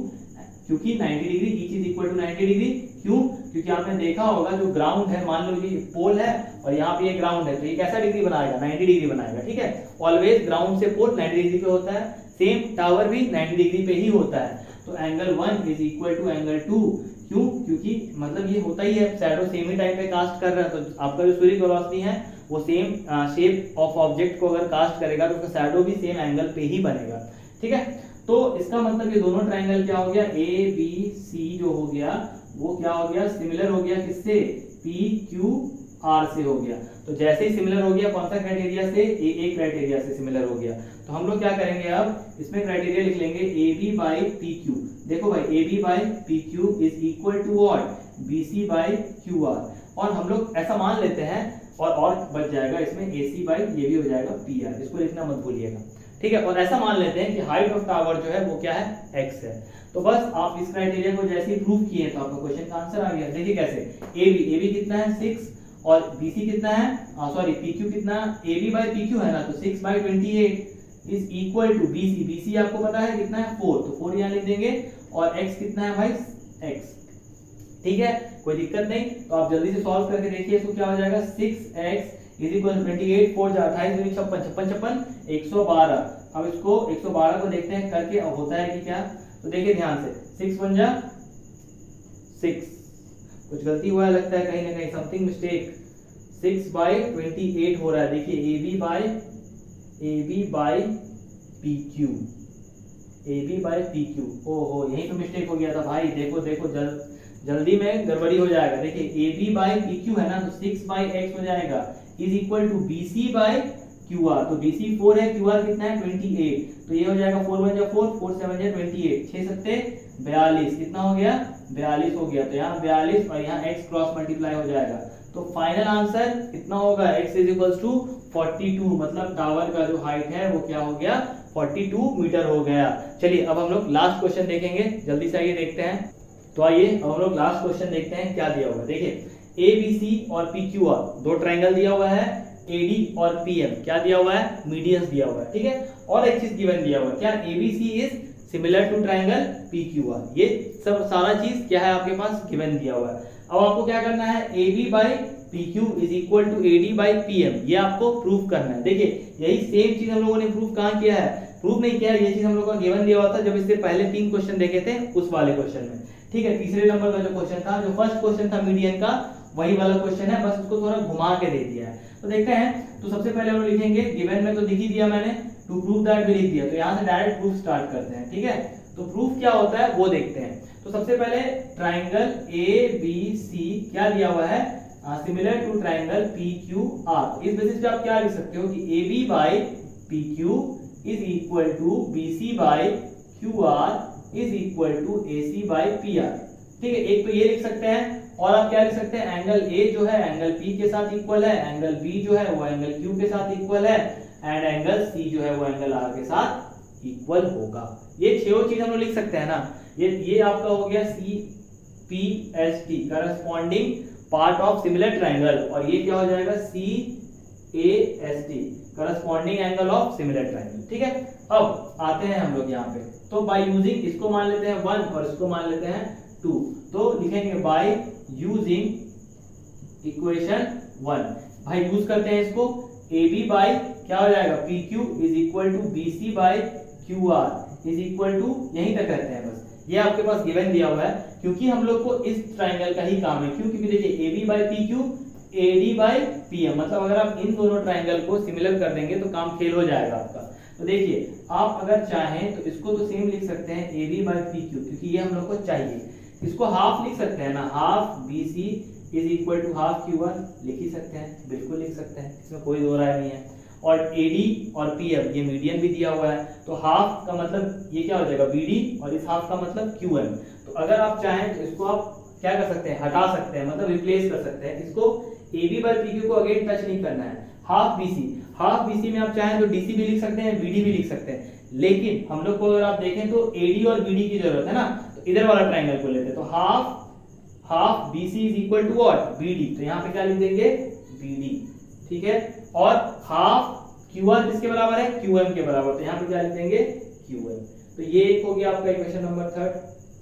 क्योंकि 90 degree, each is equal to 90 degree. क्यों, क्योंकि आपने देखा होगा जो ग्राउंड है, मान लो ये पोल है और यहाँ पे ये ग्राउंड है, तो ये कैसा डिग्री बनाएगा, 90 डिग्री बनाएगा, ठीक है। ऑलवेज ग्राउंड से पोल 90 डिग्री पे होता है, सेम टावर भी 90 डिग्री पे ही होता है। तो angle 1 is equal to angle 2। क्यों, क्योंकि मतलब ये होता ही है, शैडो सेम ही टाइम पे कास्ट कर रहा है। तो आपका जो सूर्य की रोशनी है वो सेम शेप ऑफ ऑब्जेक्ट को अगर कास्ट करेगा तो उसका शैडो भी सेम एंगल पे ही बनेगा, ठीक है। तो इसका मतलब ये दोनों ट्रायंगल क्या हो गया, ए बी सी जो हो गया वो क्या हो गया, सिमिलर हो गया किससे, पी क्यू आर से हो गया। तो जैसे ही सिमिलर हो गया, कौन सा क्राइटेरिया से, ए क्राइटेरिया से सिमिलर हो गया। तो हम लोग क्या करेंगे, अब इसमें क्राइटेरिया लिख लेंगे A B by P Q. देखो भाई, A B by P Q is equal to what, B C by Q R. और हम लोग ऐसा मान लेते हैं, और बच जाएगा इसमें ए सी बाई, ये भी हो जाएगा पी आर, इसको लिखना मत भूलिएगा, ठीक है। और ऐसा मान लेते हैं कि हाइट ऑफ टावर जो है वो क्या है, एक्स है। तो बस आप इस क्राइटेरिया को जैसे ही प्रूव किए तो आपका क्वेश्चन का आंसर आ गया। देखिए कैसे, ए बी कितना है 6, और बी सी कितना है, सॉरी पी क्यू कितना, A B by P Q है ना, तो 6 by 28 is equal to B C आपको पता है कितना है 4, तो 4 यहाँ लिख देंगे। और x कितना है भाई, x, ठीक है, कोई दिक्कत नहीं। तो आप जल्दी से सॉल्व करके देखिए, इसको क्या हो जाएगा, 6x इज इक्वल 28, 4 जा 28, 56, 56, 112। अब इसको 112 को देखते हैं करके, अब होता है कि क्या, तो देखिए ध्यान से, 6 1 जा 6, कुछ गलती हुआ है लगता है कहीं ना कहीं, समथिंग मिस्टेक, 6 बाई 28 हो रहा है। देखिए A B by P Q, A B by P Q, ओहो यहीं पे मिस्टेक हो गया था भाई। देखो देखो जल्दी में गड़बड़ी हो जाएगा। देखिए A B by P Q है ना, तो 6 बाई एक्स हो जाएगा is equal to B C by QR, तो BC 4 है, QR कितना है 28, तो ये हो जाएगा 4 1 जा 4, 4 7 जा 28, 6 सत्ते 42, कितना हो गया 42 हो गया। तो यहाँ 42 और यहाँ x क्रॉस मल्टीप्लाई हो जाएगा, तो फाइनल आंसर कितना होगा x इज इक्वल टू 42, मतलब टावर का जो हाइट है वो क्या हो गया 42 मीटर हो गया। चलिए अब हम लोग लास्ट क्वेश्चन देखेंगे, जल्दी से आइए देखते हैं। तो आइए अब हम लोग लास्ट क्वेश्चन देखते हैं क्या दिया हुआ है। देखिए ABC और PQR दो ट्रायंगल दिया हुआ है, AD और PM क्या दिया हुआ है मीडियंस दिया हुआ है, ठीक है। और एक चीज गिवन दिया हुआ है क्या ABC is similar to triangle PQR, ये सब सारा चीज क्या है आपके पास गिवन दिया हुआ है। अब आपको क्या करना है AB by PQ is equal to AD by PM, ये आपको प्रूफ करना है। देखिए यही सेम चीज हम लोगों ने प्रूफ कहाँ किया है, प्रूफ नहीं किया है, ये चीज हम लोगों का गिवन दिया हुआ था जब इससे पहले 3 क्वेश्चन देखे थे उस वाले क्वेश्चन में, ठीक है। तीसरे नंबर का जो क्वेश्चन था, जो फर्स्ट क्वेश्चन था मीडियन का, वही वाला क्वेश्चन है, बस उसको थोड़ा घुमा के दे दिया है। तो देखते हैं, तो सबसे पहले हम लोग लिखेंगे, गिवन में तो लिख ही दिया मैंने, टू प्रूव दैट भी लिख दिया, तो यहाँ से डायरेक्ट प्रूफ स्टार्ट करते हैं, ठीक है। तो प्रूफ क्या होता है वो देखते हैं। तो सबसे पहले ट्राइंगल ABC क्या दिया हुआ है, सिमिलर टू ट्राइंगल PQR। इस बेसिस पे आप क्या लिख सकते हो कि AB by PQ is equal to BC by QR is equal to AC by PR, ठीक है। एक तो ये लिख सकते हैं, और आप क्या लिख सकते हैं, एंगल A जो है एंगल P के साथ इक्वल है, एंगल B जो है वो एंगल Q के साथ इक्वल है, एंड एंगल C जो है वो एंगल R के साथ इक्वल होगा। ये छह चीज हम लोग लिख सकते हैं ना। ये आपका हो गया CPST corresponding part of similar triangle, और ये क्या हो जाएगा CAST corresponding angle of similar triangle, ठीक है। अब आते हैं हम लोग यहाँ पे, तो बाय यूजिंग इसको मान लेते हैं 1 और इसको मान लेते हैं 2, तो लिखेंगे बाय यूजिंग इक्वेशन 1, भाई यूज करते हैं इसको, AB बाय क्या हो जाएगा PQ is equal to BC by QR is equal to, यहीं तक करते हैं बस, ये आपके पास गिवन दिया हुआ है, क्योंकि हम लोग को इस ट्राइंगल का ही काम है। क्यों, क्योंकि देखिए AB by PQ AD by PM, मतलब अगर आप इन दोनों ट्राइंगल को सिमिलर कर देंगे तो काम फेल हो जाएगा आपका। तो देखिए आप अगर चाहें तो इसको तो सेम लिख सकते हैं AB बाय PQ, क्योंकि ये हम लोग को चाहिए। इसको हाफ लिख सकते हैं ना, half BC is equal to half QR, लिख ही सकते हैं, बिल्कुल लिख सकते हैं, इसमें कोई दो राय नहीं है। और AD और PM ये मीडियन भी दिया हुआ है, तो हाफ का मतलब ये क्या हो जाएगा BD, और इस हाफ का मतलब QM। तो अगर आप चाहें तो इसको आप क्या कर सकते हैं, हटा सकते हैं, मतलब रिप्लेस कर सकते हैं। इसको AB बाय PQ को अगेन टच नहीं करना है। हाफ BC में आप चाहें तो DC भी लिख सकते हैं, BD भी लिख सकते हैं, लेकिन हम लोग को अगर आप देखें तो AD और BD की जरूरत है ना, तो इधर वाला ट्राइंगल को लेते हैं। तो half BC is equal to what BD, तो यहाँ पे क्या लिख देंगे BD, ठीक है। और हाफ QR किसके बराबर है, QM के बराबर, तो यहाँ पे क्या लिख देंगे QM। तो ये एक हो गया आपका इक्वेशन नंबर 3,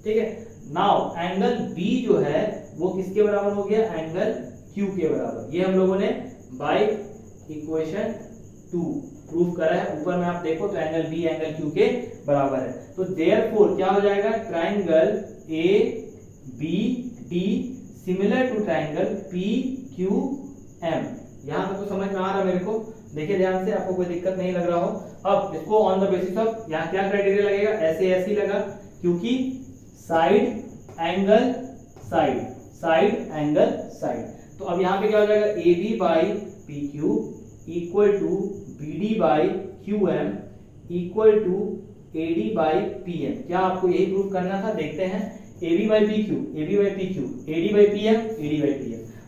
ठीक है। नाउ एंगल B जो है वो किसके बराबर हो गया, एंगल Q के बराबर, ये हम लोगों ने बाय इक्वेशन 2 प्रूव करा है। ऊपर में आप देखो तो एंगल B एंगल Q के बराबर है, तो देयरफॉर क्या हो जाएगा, triangle ABD similar to triangle PQM। यहाँ तक तो समझ में आ रहा है मेरे को, देखिए ध्यान से, आपको कोई दिक्कत नहीं लग रहा हो। अब इसको ऑन द बेसिस ऑफ, यहाँ क्या क्राइटेरिया लगेगा, ऐसे लगा, क्योंकि साइड एंगल साइड। तो अब यहाँ पे क्या हो जाएगा, AB by PQ equal to BD by QM equal to AD by PM। क्या आपको यही प्रूफ करना था, देखते हैं। AB by PQ AD by PM,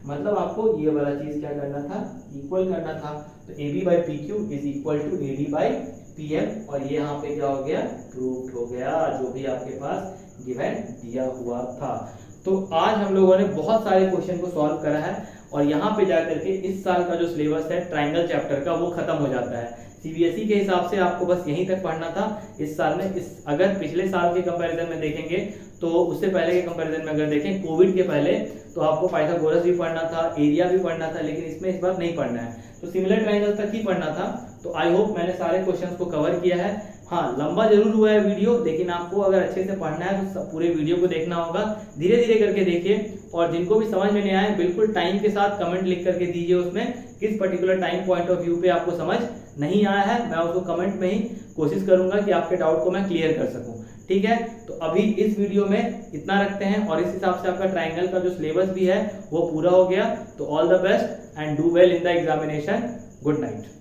मतलब आपको ये वाला चीज क्या करना था, इक्वल करना था। तो AB by PQ is equal to AD by PM, और ये यहाँ पे क्या हो गया, प्रूफ हो गया, जो भी आपके पास गिवन दिया हुआ था। तो आज हम लोगों ने बहुत सारे क्वेश्चन को सॉल्व करा है, और यहाँ पे जाकर के इस साल का जो सिलेबस है ट्राइंगल चैप्टर का वो खत्म हो जाता है। CBSE के हिसाब से आपको बस यहीं तक पढ़ना था इस साल में। अगर पिछले साल के कंपैरिजन में देखेंगे, तो उससे पहले के कंपैरिजन में अगर देखें, कोविड के पहले, तो आपको पाइथागोरस भी पढ़ना था, एरिया भी पढ़ना था, लेकिन इसमें इस बार नहीं पढ़ना है, तो सिमिलर ट्राइंगल तक ही पढ़ना था। तो आई होप मैंने सारे क्वेश्चंस को कवर किया है। हाँ, लंबा जरूर हुआ है वीडियो, लेकिन आपको अगर अच्छे से पढ़ना है तो पूरे वीडियो को देखना होगा, धीरे धीरे करके देखिए, और जिनको भी समझ में नहीं आए बिल्कुल टाइम के साथ कमेंट लिख करके दीजिए, उसमें किस particular time point of view पे आपको समझ नहीं आया है, मैं उसको कमेंट में ही कोशिश करूंगा कि आपके डाउट को मैं क्लियर कर सकूं, ठीक है। तो अभी इस वीडियो में इतना रखते हैं, और इस हिसाब से आपका ट्राइंगल का जो सिलेबस भी है वो पूरा हो गया। तो all the best and do well in the examination. Good night.